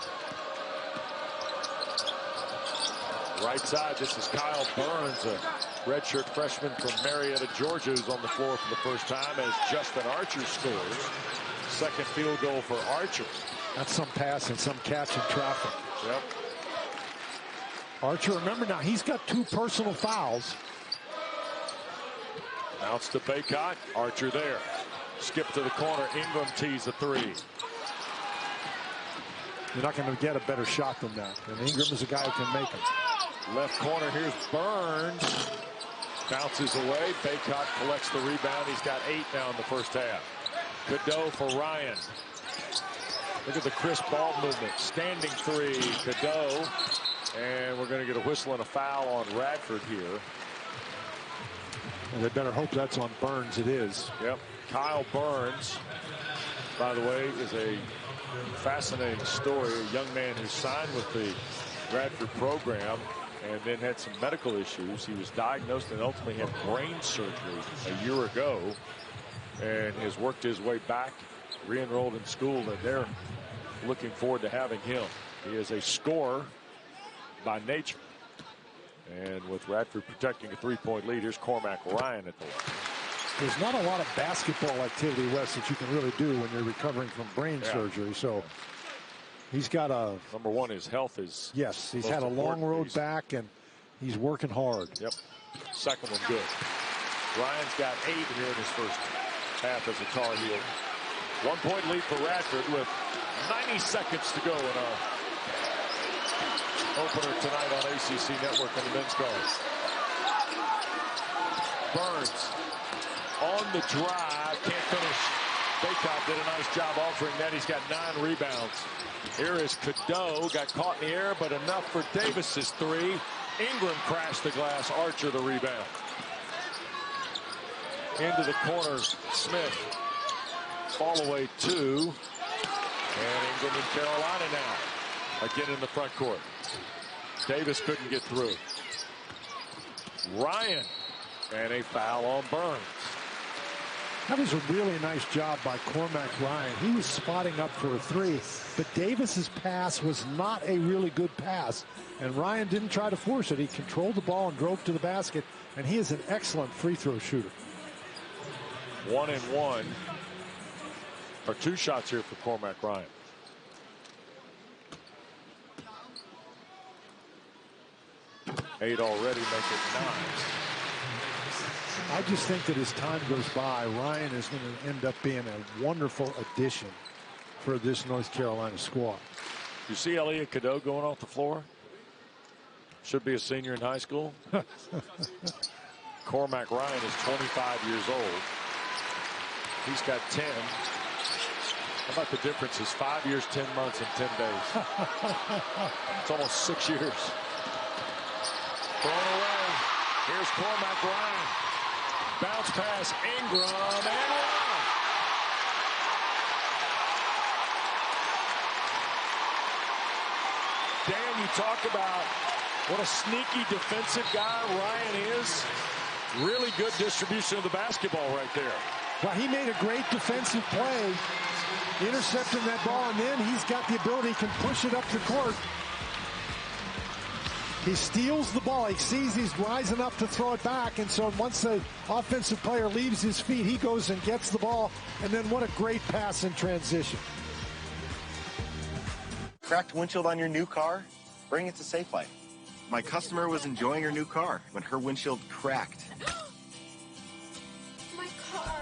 Right side, this is Kyle Burns, a redshirt freshman from Marietta, Georgia, who's on the floor for the first time as Justin Archer scores. Second field goal for Archer. That's some pass and some catch in traffic. Yep. Archer, remember now, he's got 2 personal fouls. Bounce to Baycott. Archer there. Skip to the corner. Ingram tees the 3. You're not going to get a better shot than that. And Ingram is a guy who can make them. Left corner, here's Burns. Bounces away. Baycott collects the rebound. He's got 8 now in the first half. Cadeau for Ryan. Look at the crisp ball movement. Standing 3, Cadeau. And we're going to get a whistle and a foul on Radford here. And they better hope that's on Burns. It is. Yep. Kyle Burns, by the way, is a fascinating story. A young man who signed with the Radford program and then had some medical issues. He was diagnosed and ultimately had brain surgery a year ago and has worked his way back re-enrolled in school, and they're looking forward to having him. He is a scorer by nature. And with Radford protecting a 3-point lead, here's Cormac Ryan at the line. There's not a lot of basketball activity, Wes, that you can really do when you're recovering from brain surgery. So he's got a... Number one, his health is... Yes, he's had a long road back, and he's working hard. Yep. Second one good. Ryan's got 8 here in his first half as a Tar Heel. 1-point lead for Radford with 90 seconds to go in our opener tonight on ACC Network on the men's card. Burns on the drive, can't finish. Baycott did a nice job altering that. He's got 9 rebounds. Here is Cadeau, got caught in the air, but enough for Davis's 3. Ingram crashed the glass. Archer the rebound. Into the corner, Smith. Fall away 2. And Ingram and Carolina now. Again in the front court. Davis couldn't get through. Ryan. And a foul on Burns. That was a really nice job by Cormac Ryan. He was spotting up for a 3, but Davis's pass was not a really good pass, and Ryan didn't try to force it. He controlled the ball and drove to the basket, and he is an excellent free throw shooter. 1 and 1. Or 2 shots here for Cormac Ryan. Eight already, make it 9. I just think that as time goes by, Ryan is going to end up being a wonderful addition for this North Carolina squad. You see Elliot Cadeau going off the floor? Should be a senior in high school. Cormac Ryan is 25 years old. He's got 10. How about the difference is 5 years, 10 months, and 10 days. It's almost 6 years. Thrown away. Here's Cormac Ryan. Bounce pass, Ingram, and Ryan. Dan, you talk about what a sneaky defensive guy Ryan is. Really good distribution of the basketball right there. Well, he made a great defensive play, intercepting that ball, and then he's got the ability, he can push it up the court. He steals the ball. He sees he's rising up to throw it back. And so once the offensive player leaves his feet, he goes and gets the ball. And then what a great pass in transition. Cracked windshield on your new car? Bring it to Safe Life. My customer was enjoying her new car when her windshield cracked. My car.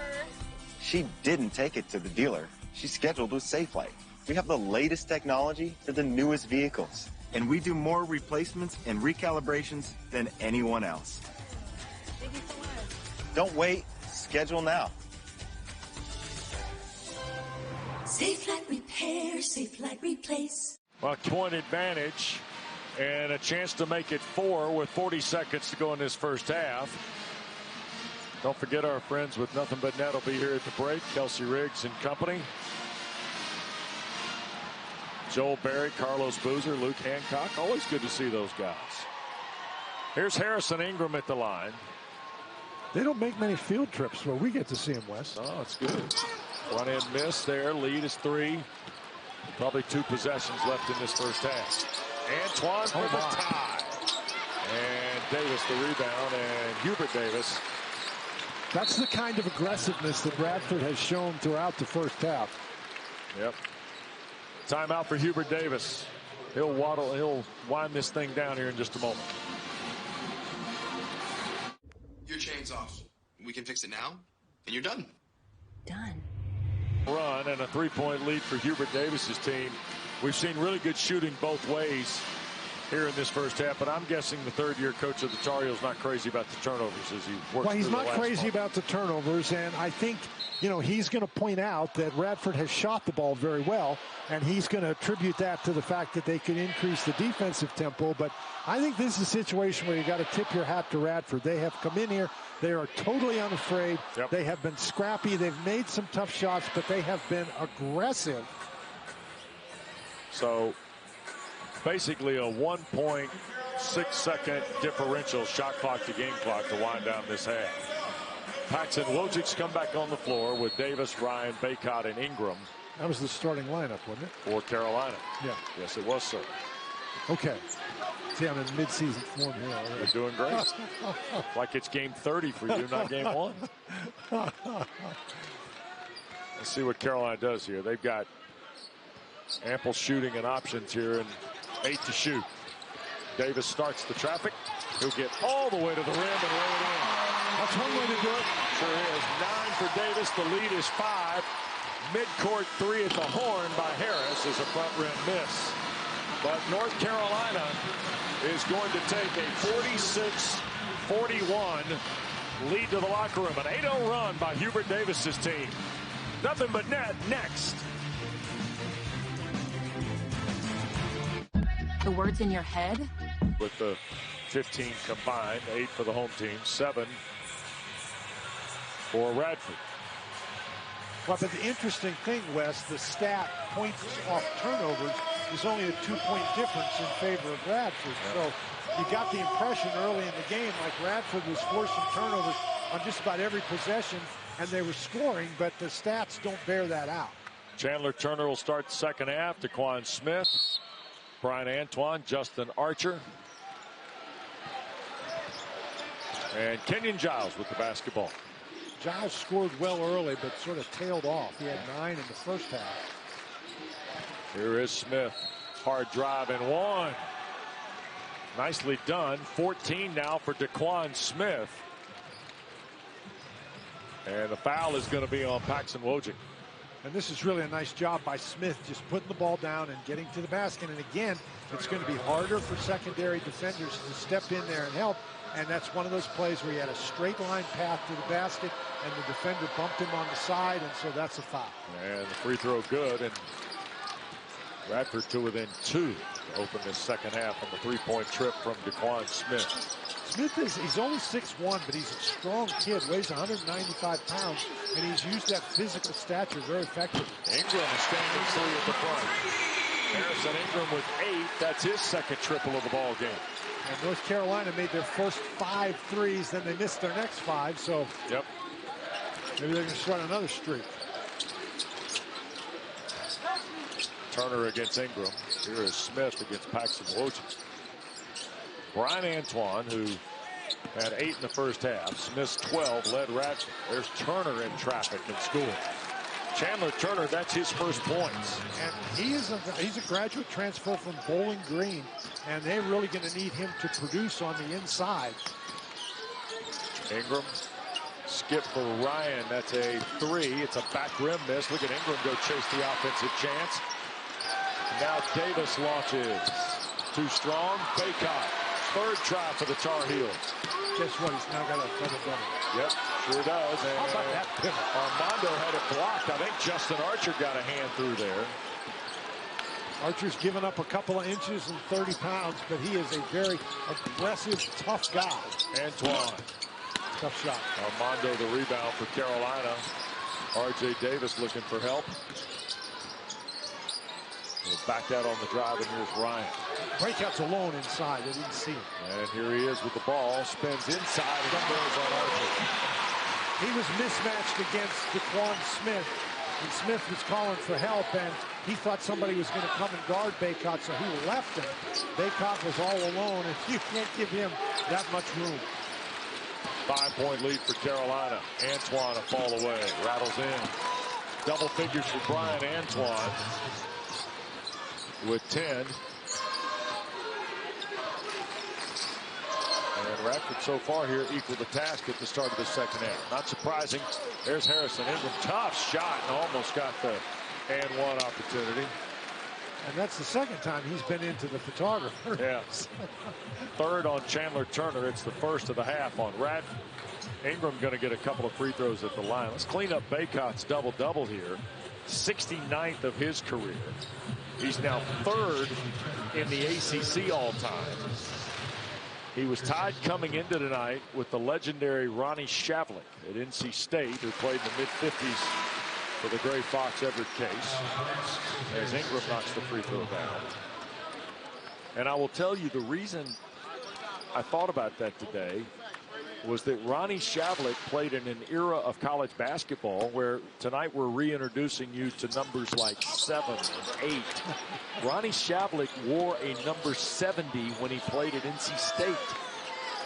She didn't take it to the dealer. She scheduled with Safe Life. We have the latest technology for the newest vehicles. And we do more replacements and recalibrations than anyone else. Thank you so much. Don't wait. Schedule now. Safe Light Repair, Safe Light Replace. Well, point advantage and a chance to make it 4 with 40 seconds to go in this first half. Don't forget our friends with Nothing But Net will be here at the break. Kelsey Riggs and company. Joel Berry, Carlos Boozer, Luke Hancock. Always good to see those guys. Here's Harrison Ingram at the line. They don't make many field trips where we get to see him, Wes. Oh, it's good. Run in miss there. Lead is 3. Probably 2 possessions left in this first half. Antoine for the tie. And Davis the rebound, and Hubert Davis. That's the kind of aggressiveness that Radford has shown throughout the first half. Yep. Timeout for Hubert Davis. He'll wind this thing down here in just a moment. Your chain's off. We can fix it now, and you're done. Done. Run and a 3-point lead for Hubert Davis's team. We've seen really good shooting both ways here in this first half, but I'm guessing the third-year coach of the Tar Heels not crazy about the turnovers as he works. Well, he's not crazy about the turnovers, and I think, you know, he's going to point out that Radford has shot the ball very well, and he's going to attribute that to the fact that they could increase the defensive tempo. But I think this is a situation where you got to tip your hat to Radford. They have come in here. They are totally unafraid. Yep. They have been scrappy. They've made some tough shots, but they have been aggressive. So basically a 1.6-second differential shot clock to game clock to wind down this half. Paxton Wojcik's come back on the floor with Davis, Ryan, Baycott, and Ingram. That was the starting lineup, wasn't it? For Carolina. Yeah. Yes, it was, sir. Okay. See, I'm in mid-season form here already. You're doing great. Like it's game 30 for you, not game 1. Let's see what Carolina does here. They've got ample shooting and options here, and 8 to shoot. Davis starts the traffic. He'll get all the way to the rim and lay it in. That's one way to do it. Sure is. 9 for Davis. The lead is 5. Midcourt 3 at the horn by Harris is a front rim miss. But North Carolina is going to take a 46-41 lead to the locker room. An 8-0 run by Hubert Davis's team. Nothing but net next. The words in your head? With the 15 combined, 8 for the home team, 7 for Radford. Well, but the interesting thing, Wes, the stat points off turnovers is only a 2-point difference in favor of Radford. Yeah. So you got the impression early in the game like Radford was forcing turnovers on just about every possession, and they were scoring, but the stats don't bear that out. Chandler Turner will start the second half. DeQuan Smith, Brian Antoine, Justin Archer, and Kenyon Giles with the basketball. Giles scored well early, but sort of tailed off. He had 9 in the first half. Here is Smith. Hard drive and 1. Nicely done. 14 now for DeQuan Smith. And the foul is going to be on Paxton Wojcik. And this is really a nice job by Smith, just putting the ball down and getting to the basket. And again, it's going to be harder for secondary defenders to step in there and help. And that's one of those plays where he had a straight line path to the basket, and the defender bumped him on the side, and so that's a foul. And the free throw good, and Radford to within 2 to open this second half on the three-point trip from DeQuan Smith. Smith he's only 6'1", but he's a strong kid, weighs 195 pounds, and he's used that physical stature very effectively. Ingram is standing 3 at the front. Harrison Ingram with 8. That's his second triple of the ball game. And North Carolina made their first 5 threes, then they missed their next 5, so yep. Maybe they're going to start another streak. Turner against Ingram. Here is Smith against Paxton Wojcik. Brian Antoine, who had 8 in the first half. Smith's 12, led Radford. There's Turner in traffic and scoring. Chandler Turner, that's his first points. And he's a graduate transfer from Bowling Green, and they're really going to need him to produce on the inside. Ingram, skip for Ryan. That's a 3. It's a back rim miss. Look at Ingram go chase the offensive chance. Now Davis launches. Too strong. Baycott. Third try for the Tar Heels. Guess what? He's now got a double-double. Yep, sure does. And how about that pivot? Armando had it blocked. I think Justin Archer got a hand through there. Archer's given up a couple of inches and 30 pounds, but he is a very aggressive, tough guy. Antoine. Tough shot. Armando the rebound for Carolina. R.J. Davis looking for help. We'll back out on the drive, and here's Ryan. Breakout's alone inside. They didn't see him. And here he is with the ball. Spins inside and goes on Archer. He was mismatched against DeQuan Smith. And Smith was calling for help, and he thought somebody was going to come and guard Baycott, so he left him. Baycott was all alone, and you can't give him that much room. 5-point lead for Carolina. Antoine a fall away. Rattles in. Double figures for Brian Antoine with 10. And Radford so far here equal the task at the start of the second half. Not surprising. There's Harrison Ingram. Tough shot and almost got the and one opportunity. And that's the second time he's been into the photographer. Yes. Third on Chandler Turner. It's the first of the half on Radford. Ingram going to get a couple of free throws at the line. Let's clean up Baycott's double-double here. 69th of his career. He's now 3rd in the ACC all-time. He was tied coming into tonight with the legendary Ronnie Shavlik at NC State, who played in the mid-50s for the Gray Fox Everett case, as Ingram knocks the free throw down. And I will tell you the reason I thought about that today was that Ronnie Shavlik played in an era of college basketball where tonight we're reintroducing you to numbers like 7 and 8. Ronnie Shavlik wore a number 70 when he played at NC State.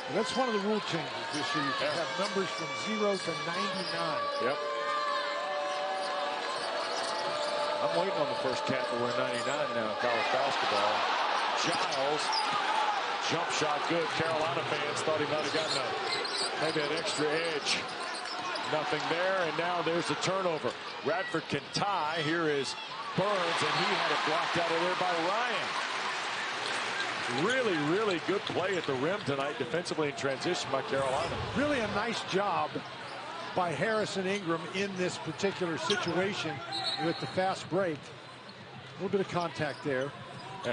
And that's one of the rule changes this year. You can have numbers from 0 to 99. Yep. I'm waiting on the first cat to wear 99 now in college basketball. Giles, jump shot good. Carolina fans thought he might have gotten maybe an extra edge. Nothing there, and now there's a turnover. Radford can tie. Here is Burns, and he had it blocked out of there by Ryan. Really, really good play at the rim tonight, defensively in transition by Carolina. Really a nice job by Harris and Ingram in this particular situation with the fast break. A little bit of contact there.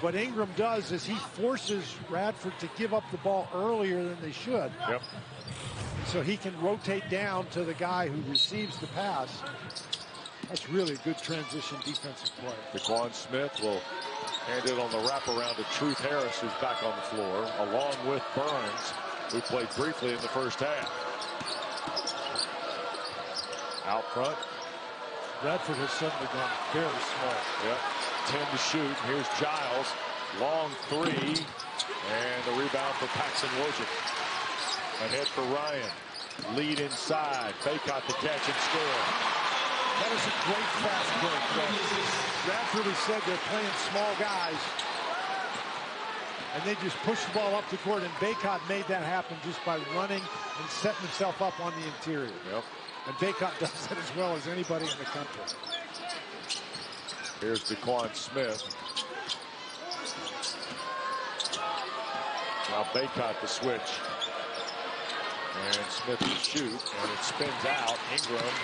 What Ingram does is he forces Radford to give up the ball earlier than they should. Yep. So he can rotate down to the guy who receives the pass. That's really a good transition defensive play. DeQuan Smith will hand it on the wraparound to Truth Harris, who's back on the floor, along with Burns, who played briefly in the first half. Out front. Radford has suddenly gone very small. Yep. 10 to shoot. Here's Giles. Long three. And the rebound for Paxton Wojcik. Ahead for Ryan. Lead inside. Baycott to catch and score. That is a great fast break. Radford has said they're playing small guys. And they just push the ball up the court. And Baycott made that happen just by running and setting himself up on the interior. Yep. And Baycott does that as well as anybody in the country. Here's DeQuan Smith. Now Baycott to switch. And Smith to shoot. And it spins out. Ingram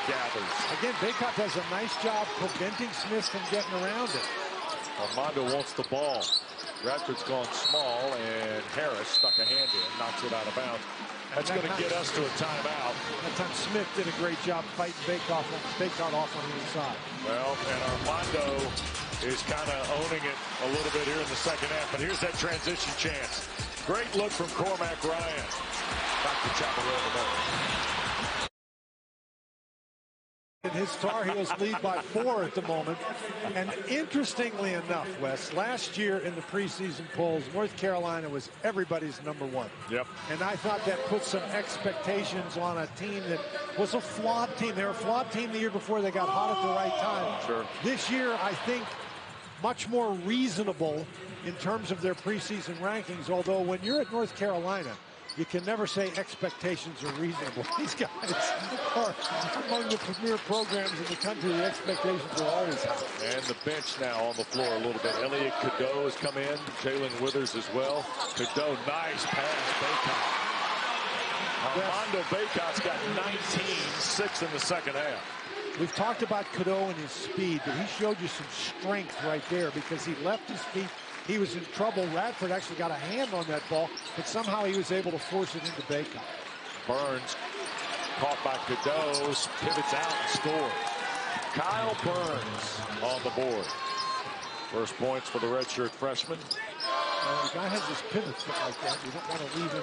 gathers. Again, Baycott does a nice job preventing Smith from getting around it. Armando wants the ball. Radford's gone small, and Harris stuck a hand in, knocks it out of bounds. That's going to get us to a timeout. That time Smith did a great job fighting Baycott off on the inside. Well, and Armando is kind of owning it a little bit here in the second half. But here's that transition chance. Great look from Cormac Ryan. Back to Chapel Hill. And his Tar Heels lead by 4 at the moment. And interestingly enough, Wes, last year in the preseason polls, North Carolina was everybody's #1. Yep. And I thought that put some expectations on a team that was a flawed team. They were a flawed team the year before. They got hot at the right time. Sure. This year, I think, much more reasonable in terms of their preseason rankings. Although when you're at North Carolina, you can never say expectations are reasonable. These guys are among the premier programs in the country. The expectations are always high. And the bench now on the floor a little bit. Elliot Cadeau has come in. Jalen Withers as well. Cadeau, nice pass. Baycott. Armando Baycott's got 19-6 in the second half. We've talked about Cadeau and his speed, but he showed you some strength right there because he left his feet. He was in trouble. Radford actually got a hand on that ball, but somehow he was able to force it into Baycott. Burns caught by Cadeau, pivots out and scores. Kyle Burns on the board. First points for the redshirt freshman. The guy has his pivot foot like that. You don't want to leave him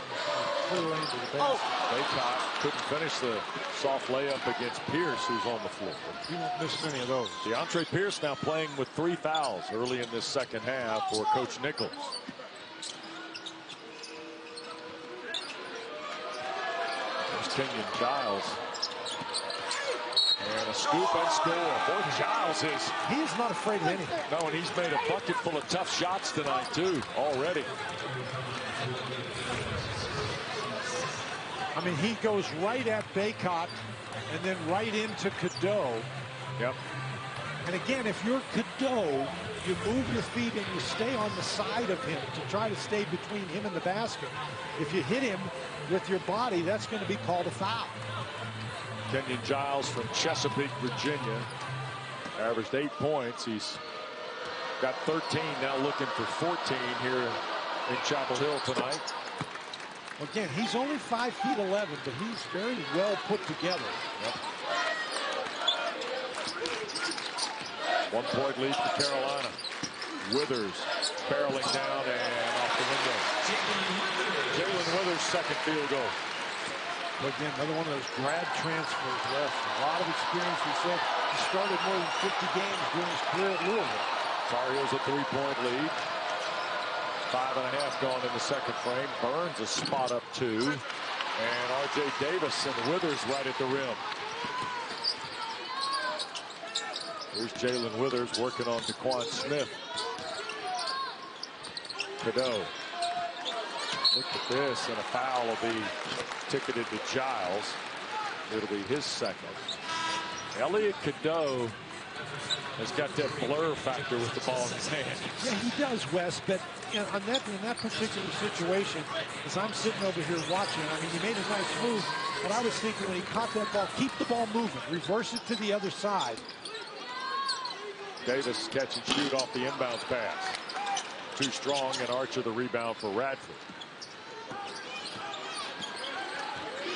clear lane to the basket. Baycott couldn't finish the soft layup against Pierce, who's on the floor. He won't miss many of those. DeAndre Pierce now playing with 3 fouls early in this second half for Coach Nichols. There's Kenyon Giles. And a scoop and score. Boy, Giles is... He is not afraid of anything. No, and he's made a bucket full of tough shots tonight, too, already. I mean, he goes right at Baycott and then right into Cadeau. Yep. And again, if you're Cadeau, you move your feet and you stay on the side of him to try to stay between him and the basket. If you hit him with your body, that's going to be called a foul. Kenyon Giles from Chesapeake, Virginia, averaged 8 points. He's got 13, now looking for 14 here in Chapel Hill tonight. Again, he's only 5'11", but he's very well put together. Yep. 1 point lead for Carolina. Withers barreling down and off the window. Jalen Withers' second field goal. Again, another one of those grad transfers, Wes. A lot of experience. We said he started more than 50 games during his career at Louisville. Tar Heels a 3-point lead. 5.5 gone in the second frame. Burns a spot up 2. And R.J. Davis and Withers right at the rim. Here's Jalen Withers working on DeQuan Smith. Cadeau. Look at this, and a foul will be ticketed to Giles. It'll be his second. Elliot Cadeau has got that blur factor with the ball in his hand. Yeah, he does, Wes, but in that particular situation, as I'm sitting over here watching, I mean, he made a nice move, but I was thinking when he caught that ball, keep the ball moving, reverse it to the other side. Davis catch and shoot off the inbounds pass. Too strong, and Archer the rebound for Radford.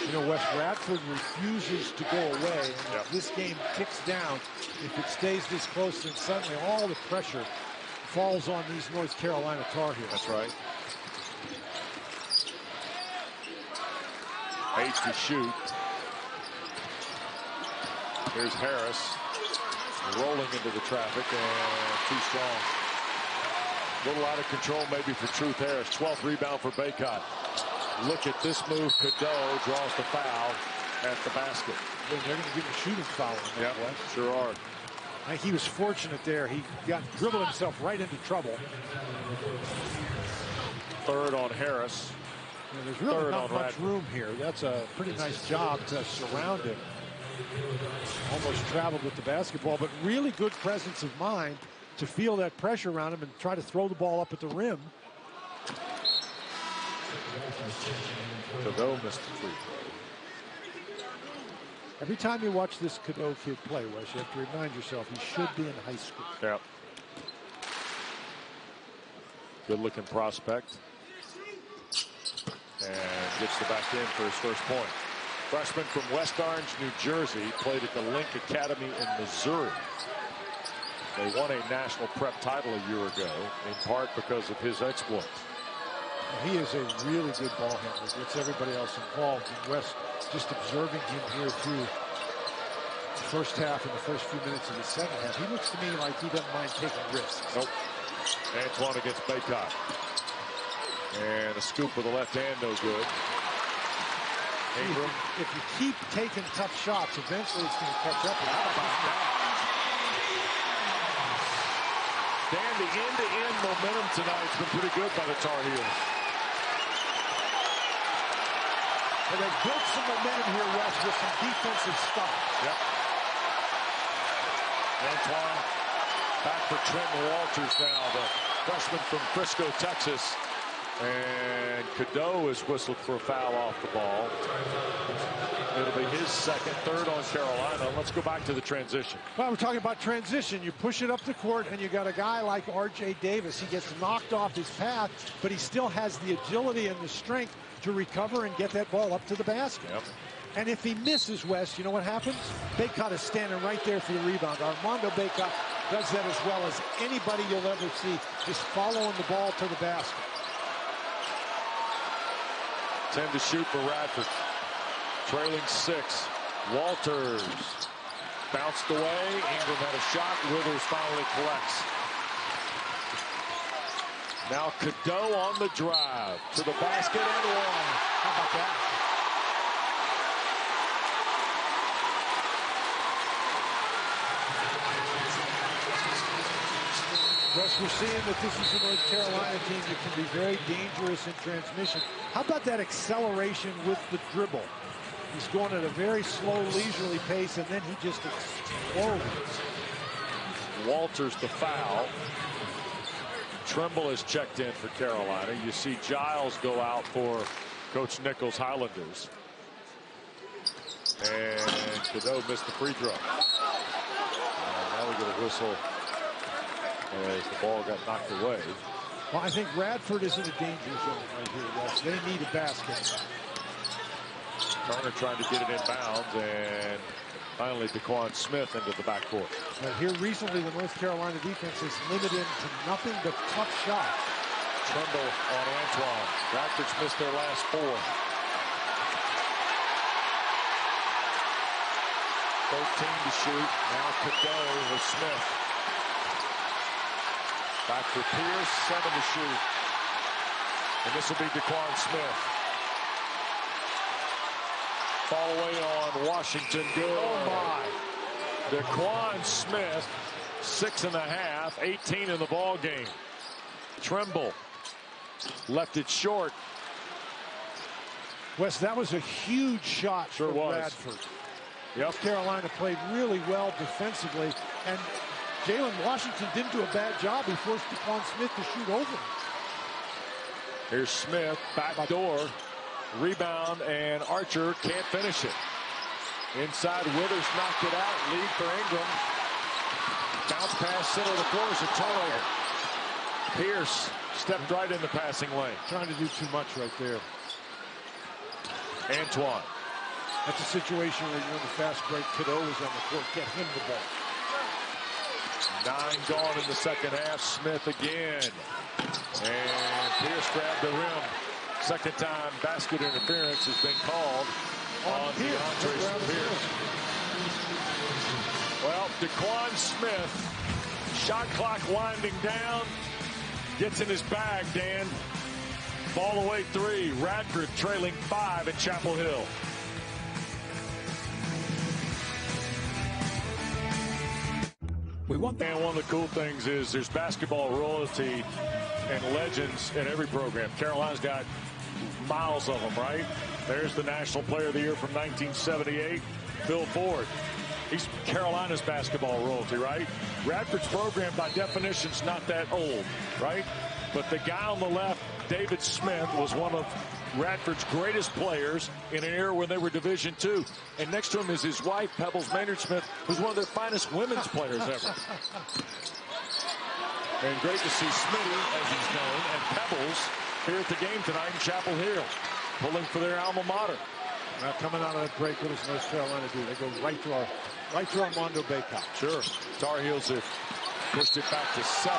You know, Wes, Radford refuses to go away. And if this game ticks down, if it stays this close, then suddenly all the pressure falls on these North Carolina Tar Heels. That's right. 8 to shoot. Here's Harris rolling into the traffic and too strong. A little out of control maybe for Truth Harris. 12th rebound for Baycott. Look at this move. Cadeau draws the foul at the basket. They're going to give him a shooting foul. Yeah, sure are. I think he was fortunate there. He dribbled himself right into trouble. Third on Harris. Yeah, there's really not much room here. That's a pretty nice job to surround him. Almost traveled with the basketball, but really good presence of mind to feel that pressure around him and try to throw the ball up at the rim. Cadeau missed the free throw. Every time you watch this Cadeau kid play, Wes, you have to remind yourself he should be in high school. Yeah. Good looking prospect. And gets the back in for his first point. Freshman from West Orange, New Jersey, played at the Link Academy in Missouri. They won a national prep title a year ago, in part because of his exploits. He is a really good ball handler. Gets everybody else involved. And West, just observing him here through the first half and the first few minutes of the second half, he looks to me like he doesn't mind taking risks. Nope. Antoine against Baycott. And a scoop with the left hand, no good. Ingram. If you keep taking tough shots, eventually it's going to catch up. How about that? Dan, the end-to-end momentum tonight has been pretty good by the Tar Heels. And they've built some momentum here, Wes, with some defensive stops. Yep. Antoine back for Trenton Walters now, the freshman from Frisco, Texas. And Cadeau is whistled for a foul off the ball. It'll be his second, third on Carolina. Let's go back to the transition. Well, we're talking about transition. You push it up the court, and you got a guy like R.J. Davis. He gets knocked off his path, but he still has the agility and the strength to recover and get that ball up to the basket. Yep. And if he misses, West, you know what happens? Baycott is standing right there for the rebound. Armando Baycott does that as well as anybody you'll ever see, just following the ball to the basket. 10 to shoot for Radford. Trailing 6. Walters bounced away. Ingram had a shot. Withers finally collects. Now Cadeau on the drive to the basket and one. How about that? Wes, we're seeing that this is a North Carolina team that can be very dangerous in transmission. How about that acceleration with the dribble? He's going at a very slow, leisurely pace, and then he just explodes. Walters the foul. Trimble is checked in for Carolina. You see Giles go out for Coach Nichols' Highlanders. And Cadeau missed the free throw. And now we get a whistle as the ball got knocked away. Well, I think Radford is in a danger zone right here, Wes. They need a basket. Turner trying to get it in bounds, and Finally, Daquan Smith into the backcourt. But here recently, the North Carolina defense is limited to nothing but tough shots. Trimble on Antoine. Radford's missed their last 4. 13 to shoot. Now Cadeau with Smith. Back for Pierce. 7 to shoot. And this will be Daquan Smith. Fall away on Washington. Good. Oh, my. Daquan Smith, 6.5, 18 in the ball game. Trimble left it short. Wes, that was a huge shot Sure from was. Radford. Yep. North Carolina played really well defensively, and Jalen Washington didn't do a bad job. He forced Daquan Smith to shoot over him. Here's Smith, back door, rebound, and Archer can't finish it. Inside, Withers knocked it out. Lead for Ingram. Bounce pass, center of the floor is a turnover. Pierce stepped right in the passing lane. Trying to do too much right there. Antoine. That's a situation where you want the fast break. Cadeau is on the court. Get him the ball. 9 gone in the second half. Smith again. And Pierce grabbed the rim. Second time basket interference has been called on DeAndre Pierce. Well, Daquan Smith, shot clock winding down, gets in his bag, Dan. Ball away 3. Radford trailing 5 at Chapel Hill. And one of the cool things is there's basketball royalty and legends in every program. Carolina's got miles of them, right? There's the National Player of the Year from 1978, Phil Ford. He's Carolina's basketball royalty, right? Radford's program, by definition, is not that old, right? But the guy on the left, David Smith, was one of Radford's greatest players in an era when they were Division II. And next to him is his wife, Pebbles Maynard Smith, who's one of their finest women's players ever. And great to see Smitty, as he's known, and Pebbles here at the game tonight in Chapel Hill, pulling for their alma mater. Now coming out of that break, what does North Carolina do? They go right to Armando Bacot. Sure. Tar Heels have pushed it back to 7.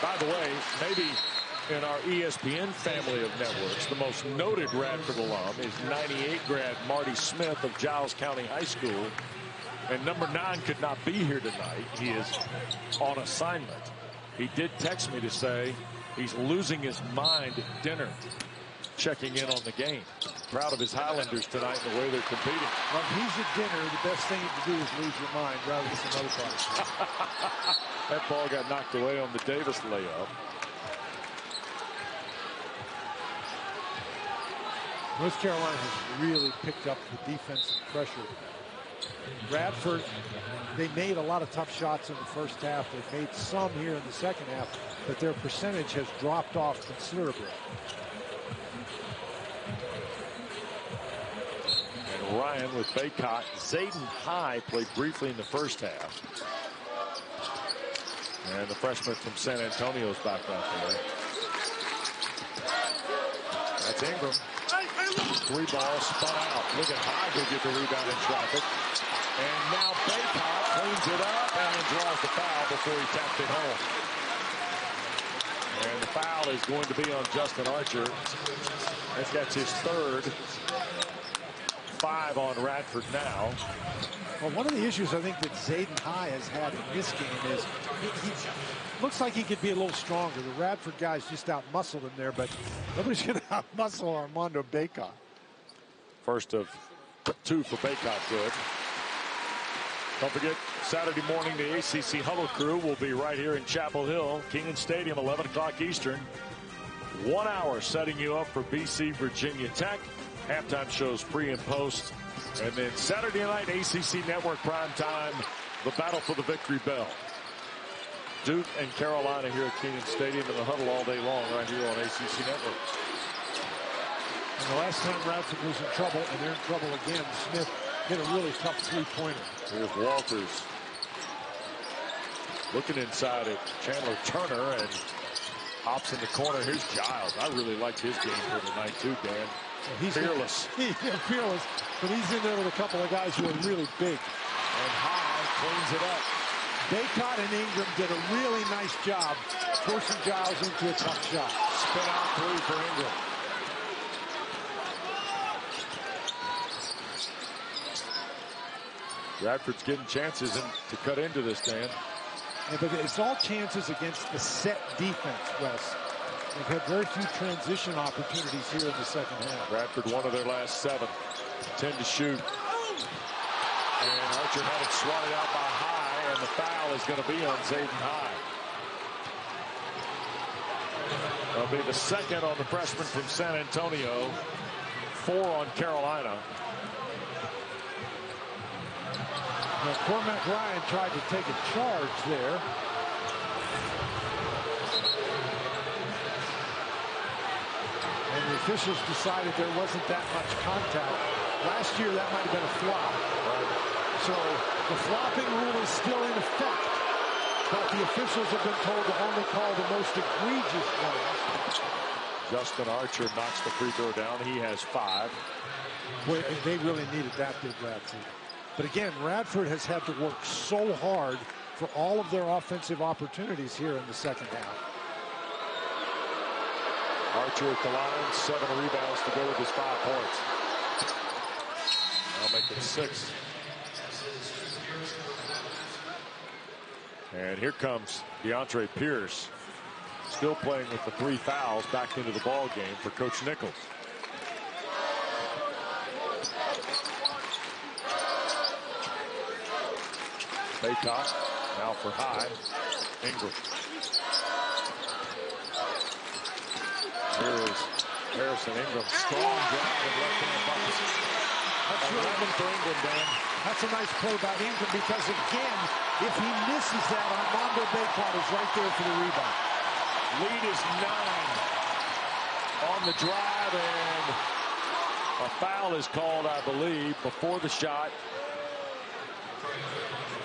By the way, maybe in our ESPN family of networks, the most noted Radford alum is 98 grad Marty Smith of Giles County High School. And number 9 could not be here tonight. He is on assignment. He did text me to say he's losing his mind at dinner, checking in on the game. Proud of his Highlanders tonight and the way they're competing. When he's at dinner, the best thing to do is lose your mind rather than some other part. That ball got knocked away on the Davis layup. North Carolina has really picked up the defensive pressure. Radford, they made a lot of tough shots in the first half. They've made some here in the second half, but their percentage has dropped off considerably. And Ryan with Bacot. Zayden High played briefly in the first half. And the freshman from San Antonio is back out there. That's Ingram. 3 balls spun out. Look at High who get the rebound in traffic. And now Bacot cleans it up and draws the foul before he tapped it home. And the foul is going to be on Justin Archer. That's his 3rd. 5 on Radford now. Well, one of the issues I think that Zayden High has had in this game is he looks like he could be a little stronger. The Radford guys just out-muscled him there, but nobody's going to out-muscle Armando Bacot. First of 2 for Bacot, good. Don't forget, Saturday morning, the ACC Huddle crew will be right here in Chapel Hill, Keenan Stadium, 11 o'clock Eastern. 1 hour setting you up for BC Virginia Tech. Halftime shows pre and post. And then Saturday night, ACC Network prime time, the battle for the victory bell. Duke and Carolina here at Keenan Stadium in the huddle all day long right here on ACC Network. And the last time Radford was in trouble, and they're in trouble again, Smith hit a really tough 3-pointer. Here's Walters looking inside at Chandler Turner and hops in the corner. Here's Giles. I really liked his game here tonight too, Dan. He's fearless. He's fearless, but he's in there with a couple of guys who are really big. And High cleans it up. Baycott and Ingram did a really nice job forcing Giles into a tough shot. Spin out three for Ingram. Radford's getting chances to cut into this, Dan. Yeah, but it's all chances against the set defense, Wes. They've had very few transition opportunities here in the second half. Radford, one of their last 7. 10 to shoot. And Archer had it swatted out by High, and the foul is going to be on Zayden High. That'll be the second on the freshman from San Antonio. 4 on Carolina. Now, Cormac Ryan tried to take a charge there. And the officials decided there wasn't that much contact. Last year, that might have been a flop. So the flopping rule is still in effect. But the officials have been told to only call the most egregious ones. Justin Archer knocks the free throw down. He has 5. Boy, they really needed that, did Radford. But again, Radford has had to work so hard for all of their offensive opportunities here in the second half. Archer at the line, 7 rebounds to go with his 5 points. I'll make it 6. And here comes DeAndre Pierce, still playing with the 3 fouls, back into the ball game for Coach Nichols. Baycott now for High. Ingram. Here is Harrison Ingram. Strong drive and left-hand bucket. That's 11 for Ingram, Dan. That's a nice play by Ingram because, again, if he misses that, Armando Baycott is right there for the rebound. Lead is 9 on the drive, and a foul is called, I believe, before the shot.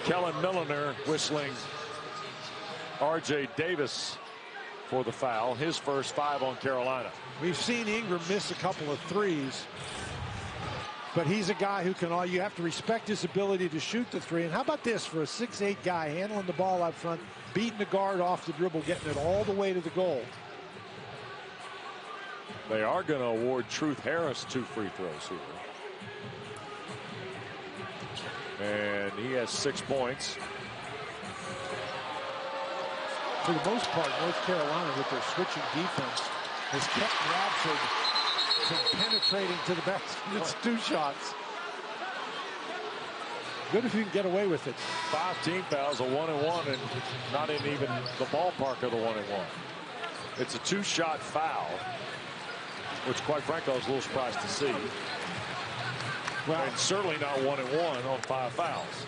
Kellen Milliner whistling R.J. Davis for the foul. His first 5 on Carolina. We've seen Ingram miss a couple of threes, but he's a guy who can you have to respect his ability to shoot the 3. And how about this for a 6'8" guy handling the ball out front, beating the guard off the dribble, getting it all the way to the goal. They are going to award Truth Harris 2 free throws here. And he has 6 points. For the most part, North Carolina, with their switching defense, has kept Radford from penetrating to the basket. It's 2 shots. Good if you can get away with it. 5 team fouls, a 1-and-1, and not in even the ballpark of the 1-and-1. It's a 2-shot foul, which, quite frankly, I was a little surprised to see. Well, and certainly not 1-and-1 on 5 fouls.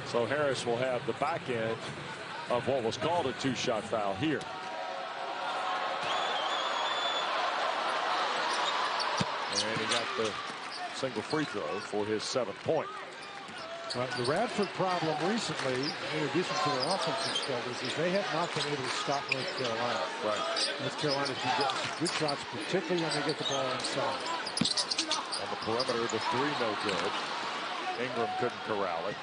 So Harris will have the back end of what was called a 2-shot foul here. And he got the single free throw for his 7th point. Well, the Radford problem recently, in addition to their offensive struggles, is they have not been able to stop North Carolina. Right. North Carolina's been getting some good shots, particularly when they get the ball inside. On the perimeter, the 3 no good. Ingram couldn't corral it.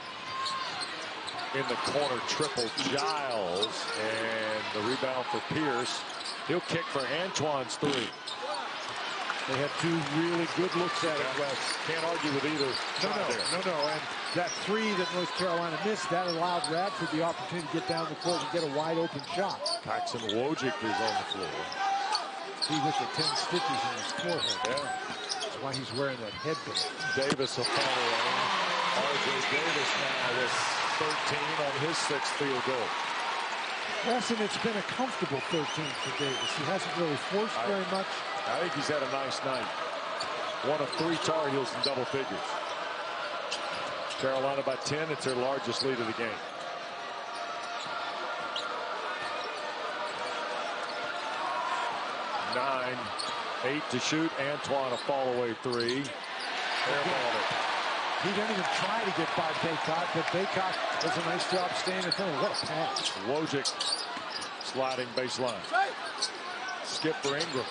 In the corner, triple Giles, and the rebound for Pierce. He'll kick for Antoine's 3. They had 2 really good looks at it, Wes. Can't argue with either. No. And that 3 that North Carolina missed, that allowed Radford the opportunity to get down the court and get a wide open shot. Paxton Wojcik is on the floor. He with the 10 stitches in his forehead. Yeah. That's why he's wearing that headband. Davis a follow on. R.J. Davis now with 13 on his 6th field goal. Wes, and it's been a comfortable 13 for Davis. He hasn't really forced very much. I think he's had a nice night. 1 of 3 Tar Heels in double figures. Carolina by 10. It's their largest lead of the game. Nine, 8 to shoot. Antoine a fall away 3. Airballed it. He didn't even try to get by Baycott, but Baycott does a nice job staying in front of him. What a pass. Wojcik sliding baseline. Skip for Ingram.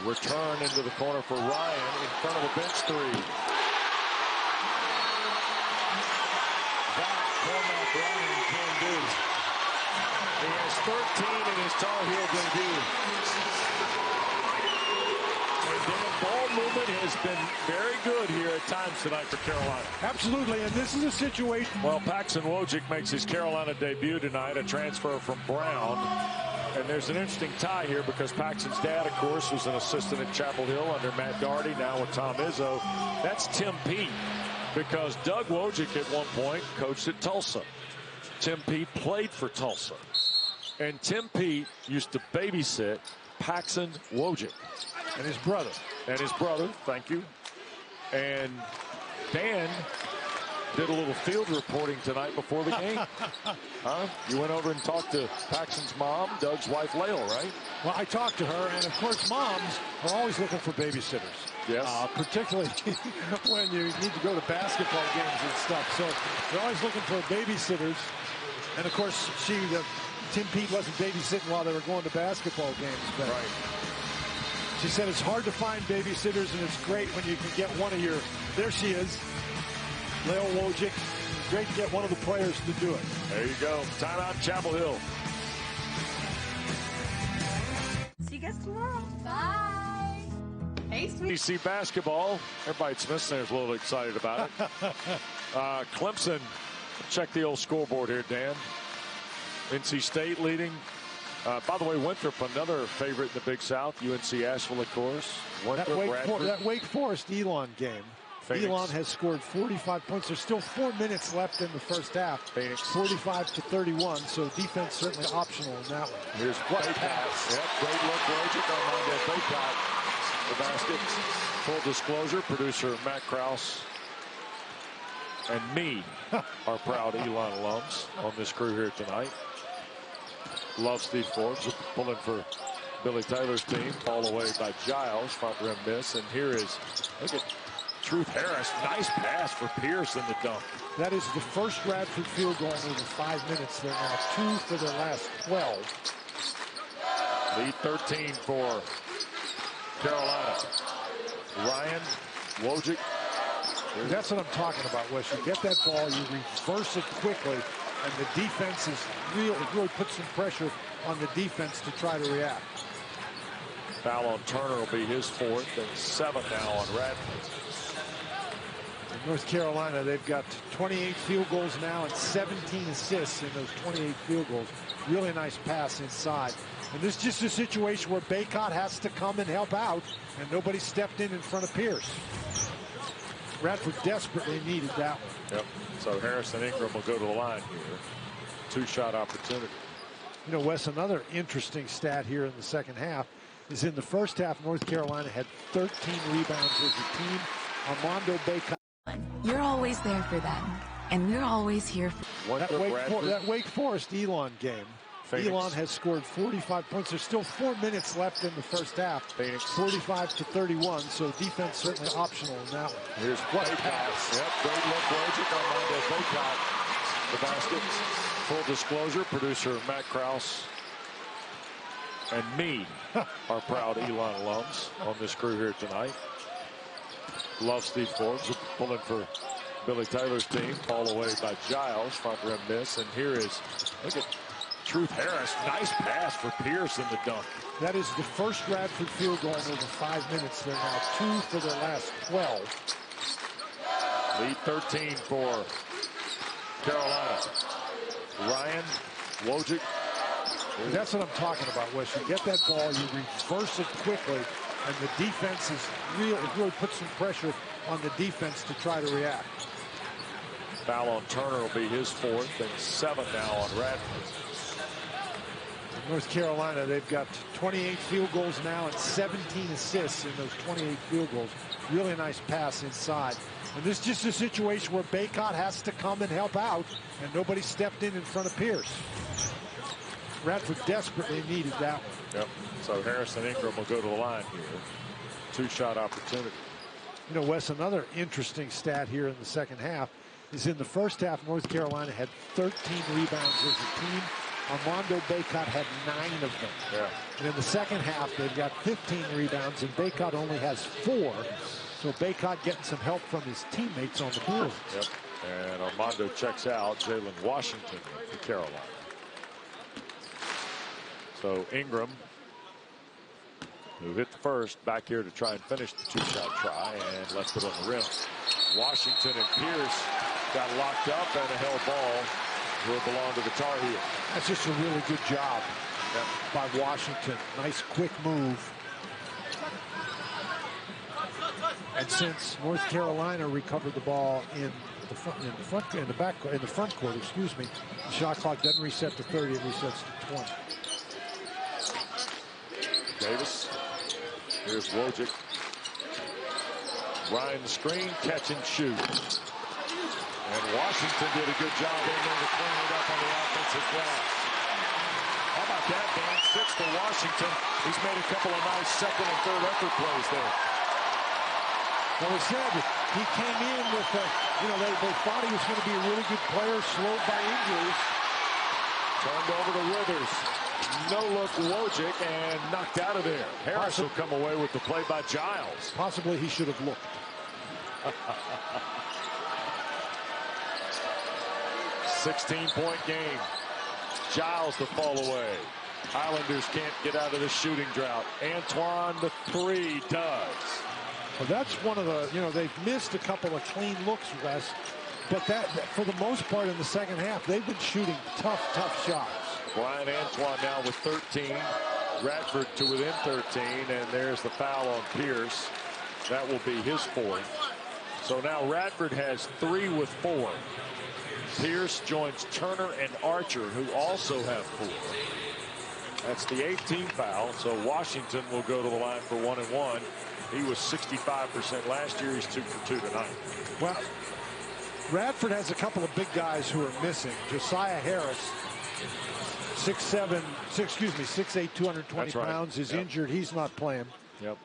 Return into the corner for Ryan in front of the bench three. That Cormac Ryan can do. He has 13 in his Tar Heel debut. And Dan, ball movement has been very good here at times tonight for Carolina. Absolutely, and this is a situation. Well, Paxton Wojcik makes his Carolina debut tonight, a transfer from Brown. And there's an interesting tie here because Paxton's dad, of course, was an assistant at Chapel Hill under Matt Doherty, now with Tom Izzo. That's Tim Peete, because Doug Wojcik at one point coached at Tulsa. Tim Peete played for Tulsa. And Tim Peete used to babysit Paxton Wojcik. And his brother. Thank you. And Dan did a little field reporting tonight before the game. Huh? You went over and talked to Paxton's mom, Doug's wife, Lael, right? Well, I talked to her, and of course, moms are always looking for babysitters. Yes. Particularly when you need to go to basketball games and stuff. So they're always looking for babysitters. And of course, Tim Peete wasn't babysitting while they were going to basketball games. But right. She said it's hard to find babysitters, and it's great when you can get one of your. There she is. Lael Wojcik. Great to get one of the players to do it. There you go. Timeout, Chapel Hill. See you guys tomorrow. Bye. Hey, sweet. UNC basketball. Everybody at Smithson is a little excited about it. Clemson. Check the old scoreboard here, Dan. NC State leading. By the way, Winthrop, another favorite in the Big South. UNC Asheville, of course. That Wake Forest Elon game. Phoenix. Elon has scored 45 points. There's still 4 minutes left in the first half. Phoenix. 45-31, so defense certainly optional in that one. Here's what pass. Yep, great look, Wojcik on Mondo Baycott. The basket. Full disclosure, producer Matt Krause and me are proud Elon alums on this crew here tonight. Love Steve Forbes pulling for Billy Taylor's team. Ball away by Giles. Front rim miss. And here is, look at Truth Harris. Nice pass for Pierce in the dunk. That is the first Radford field goal in over 5 minutes. They're now 2 for their last 12. Lead 13 for Carolina. Ryan, Wojcik. That's what I'm talking about, Wes. You get that ball, you reverse it quickly, and the defense is really puts some pressure on the defense to try to react. Foul on Turner will be his fourth, and 7 now on Radford. In North Carolina, they've got 28 field goals now and 17 assists in those 28 field goals. Really nice pass inside. And this is just a situation where Baycott has to come and help out, and nobody stepped in front of Pierce. Radford desperately needed that one. Yep. So Harris and Ingram will go to the line here. 2-shot opportunity. You know, Wes, another interesting stat here in the second half is in the first half, North Carolina had 13 rebounds as a team. Armando Baycott. You're always there for them, and we're always here for that Wake Forest Elon game. Phoenix. Elon has scored 45 points. There's still 4 minutes left in the first half. Phoenix. 45-31, so defense certainly optional in that one. Here's what pass. Yep, great look, Wojcik on Mondo Baycott. The basket. Full disclosure, producer Matt Krause and me are proud Elon alums on this crew here tonight. Love Steve Forbes pulling for Billy Taylor's team. Ball away by Giles. Front rim miss. And here is, look at Truth Harris. Nice pass for Pierce in the dunk. That is the first Radford field goal in over 5 minutes. They're now 2 for their last 12. Lead 13 for Carolina. Ryan, Wojcik. That's what I'm talking about, Wes. You get that ball, you reverse it quickly, and the defense is really puts some pressure on the defense to try to react. Foul on Turner will be his fourth, and 7 now on Radford. In North Carolina, they've got 28 field goals now and 17 assists in those 28 field goals. Really nice pass inside. And this is just a situation where Baycott has to come and help out, and nobody stepped in front of Pierce. Radford desperately needed that one. Yep. So Harris and Ingram will go to the line here. 2-shot opportunity. You know, Wes, another interesting stat here in the second half is in the first half, North Carolina had 13 rebounds as a team. Armando Bacot had 9 of them. Yeah. And in the second half, they've got 15 rebounds, and Bacot only has 4. So Bacot getting some help from his teammates on the board. Yep. And Armando checks out. Jalen Washington for Carolina. So Ingram, who hit the first, back here to try and finish the 2-shot try, and left it on the rim. Washington and Pierce got locked up, and a held ball will belong to the Tar Heels. That's just a really good job by Washington. Nice quick move. And since North Carolina recovered the ball in the front court, excuse me, the shot clock doesn't reset to 30, it resets to 20. Davis. Here's Wojcik. Ryan the screen, catch and shoot. And Washington did a good job in there to clean it up on the offensive glass. How about that, Dan? 6 for Washington. He's made a couple of nice second and third effort plays there. Well, we said he came in with, they thought he was going to be a really good player, slowed by injuries. Turned over to Withers. No look Wojcik and knocked out of there. Harris will come away with the play by Giles. Possibly he should have looked. 16-point game. Giles to fall away. Islanders can't get out of the shooting drought. Antoine the 3 does. Well, that's one of the, they've missed a couple of clean looks, Wes. But that, for the most part in the second half, they've been shooting tough shots. Brian Antoine now with 13. Radford to within 13. And there's the foul on Pierce. That will be his 4th. So now Radford has 3 with 4. Pierce joins Turner and Archer, who also have 4. That's the 18th foul. So Washington will go to the line for 1 and 1. He was 65% last year. He's 2 for 2 tonight. Well, Radford has a couple of big guys who are missing. Josiah Harris, 6'8", 220 pounds, is injured. He's not playing. Yep.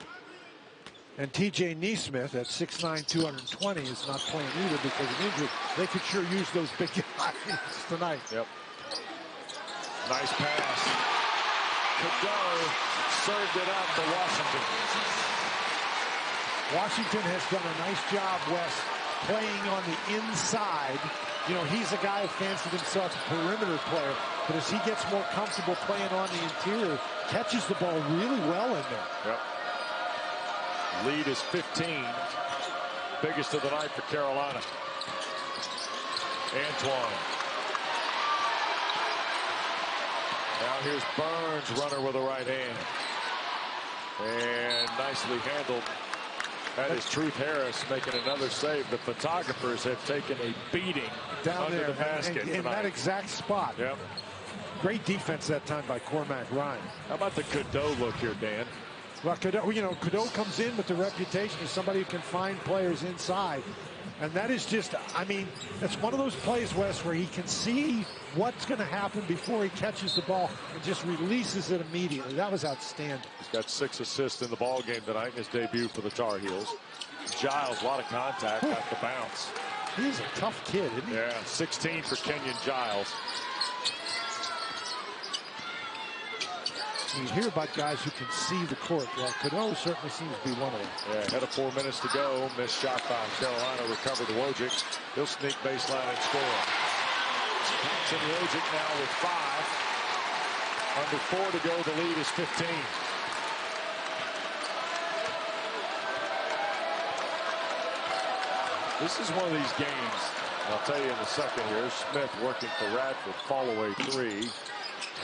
And T.J. Neesmith at 6'9", 220 is not playing either because of injury. They could sure use those big guys tonight. Yep. Nice pass. Cadeau served it out to Washington. Washington has done a nice job, Wes, playing on the inside. He's a guy who fancies himself a perimeter player, but as he gets more comfortable playing on the interior, catches the ball really well in there. Yep. Lead is 15. Biggest of the night for Carolina. Antoine. Now here's Burns, runner with the right hand. And nicely handled. That is Truth Harris making another save. The photographers have taken a beating down under there the basket in that exact spot. Yep. Great defense that time by Cormac Ryan. How about the Cadeau look here, Dan? Well, Cadeau comes in with the reputation of somebody who can find players inside. And that is just, it's one of those plays, Wes, where he can see what's going to happen before he catches the ball and just releases it immediately. That was outstanding. He's got 6 assists in the ball game tonight in his debut for the Tar Heels. Giles, a lot of contact, got the bounce. He's a tough kid, isn't he? Yeah, 16 for Kenyon Giles. You hear about guys who can see the court. Well, Cadeau certainly seems to be one of them. Yeah, ahead of 4 minutes to go. Missed shot by Carolina. Recovered to Wojcik. He'll sneak baseline and score. Jackson Wojcik now with 5. Under 4 to go. The lead is 15. This is one of these games. I'll tell you in a second here. Smith working for Radford. Fall away 3.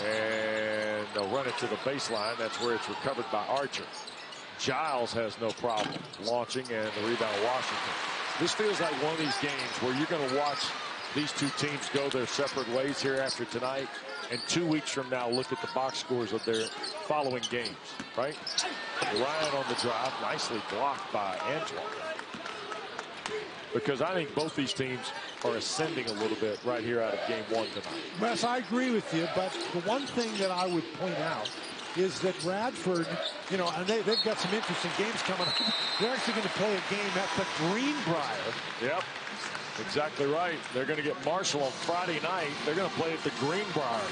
And they'll run it to the baseline. That's where it's recovered by Archer. Giles has no problem launching, and the rebound Washington. This feels like one of these games where you're going to watch these two teams go their separate ways here after tonight, and 2 weeks from now look at the box scores of their following games, right? Ryan on the drive, nicely blocked by Antoine. Because I think both these teams are ascending a little bit right here out of game 1 tonight. Wes, I agree with you, but the one thing that I would point out is that Radford, and they've got some interesting games coming up. They're actually going to play a game at the Greenbrier. Yep, exactly right. They're going to get Marshall on Friday night. They're going to play at the Greenbrier.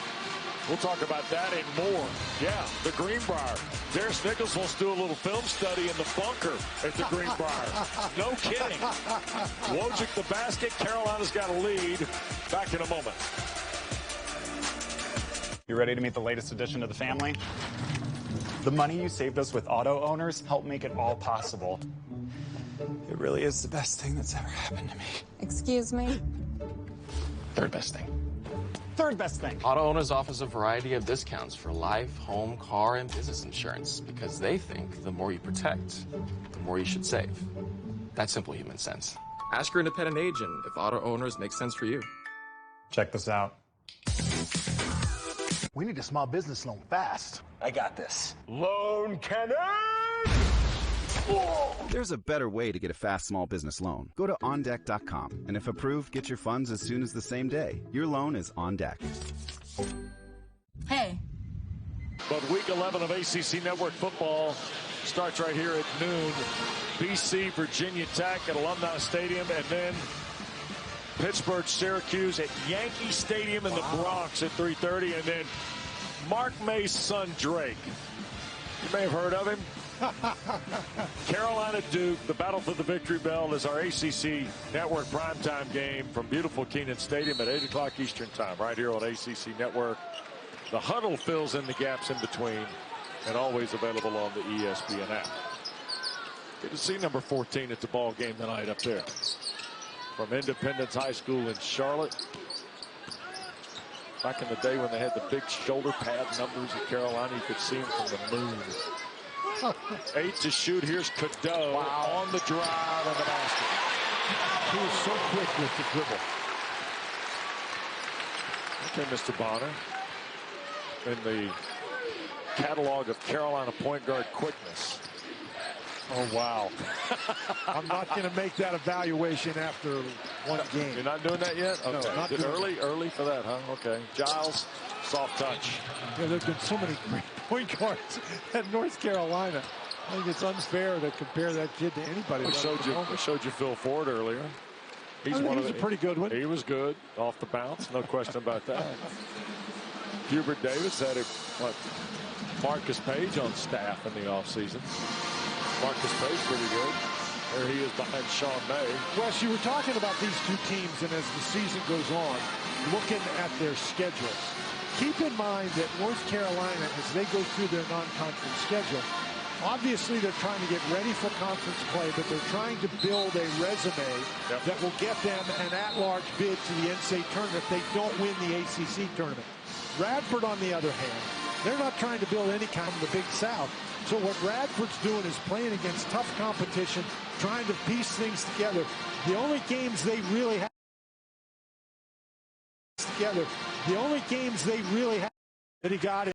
We'll talk about that and more. Yeah, the Greenbrier. Darius Nichols wants to do a little film study in the bunker at the Greenbrier. No kidding. Wojcik the basket. Carolina's got a lead. Back in a moment. You ready to meet the latest addition to the family? The money you saved us with auto owners helped make it all possible. It really is the best thing that's ever happened to me. Excuse me? Third best thing. Third best thing. Auto owners offers a variety of discounts for life, home, car, and business insurance because they think the more you protect, the more you should save. That's simple human sense. Ask your independent agent if auto owners make sense for you. Check this out. We need a small business loan fast. I got this. Loan cannon! There's a better way to get a fast small business loan. Go to OnDeck.com, and if approved, get your funds as soon as the same day. Your loan is on deck. Hey. But week 11 of ACC Network football starts right here at noon. BC, Virginia Tech at Alumni Stadium, and then Pittsburgh, Syracuse at Yankee Stadium in the Bronx at 3:30, and then Mark May's son, Drake. You may have heard of him. Carolina Duke, the battle for the victory bell is our ACC Network primetime game from beautiful Kenan Stadium at 8 o'clock Eastern time, right here on ACC Network. The huddle fills in the gaps in between and always available on the ESPN app. Good to see number 14 at the ball game tonight up there. From Independence High School in Charlotte. Back in the day when they had the big shoulder pad numbers at Carolina, you could see them from the moon. 8 to shoot. Here's Cadeau on the drive and the basket. He was so quick with the dribble. Okay, Mr. Bonner. In the catalog of Carolina point guard quickness. Oh, wow. I'm not going to make that evaluation after one game. You're not doing that yet? Okay. No, not doing early for that, huh? Okay. Giles, soft touch. Yeah, there have been so many great point guards at North Carolina. I think it's unfair to compare that kid to anybody. We showed you Phil Ford earlier. He's a pretty good one. He was good off the bounce, no question about that. Hubert Davis had Marcus Page on staff in the offseason. Marcus Page pretty good. There he is behind Sean May. Wes, you were talking about these two teams, and as the season goes on, looking at their schedules, keep in mind that North Carolina, as they go through their non-conference schedule, obviously they're trying to get ready for conference play, but they're trying to build a resume that will get them an at-large bid to the NCAA tournament if they don't win the ACC tournament. Radford, on the other hand, they're not trying to build any kind of the Big South. So what Radford's doing is playing against tough competition, trying to piece things together. The only games they really have that he got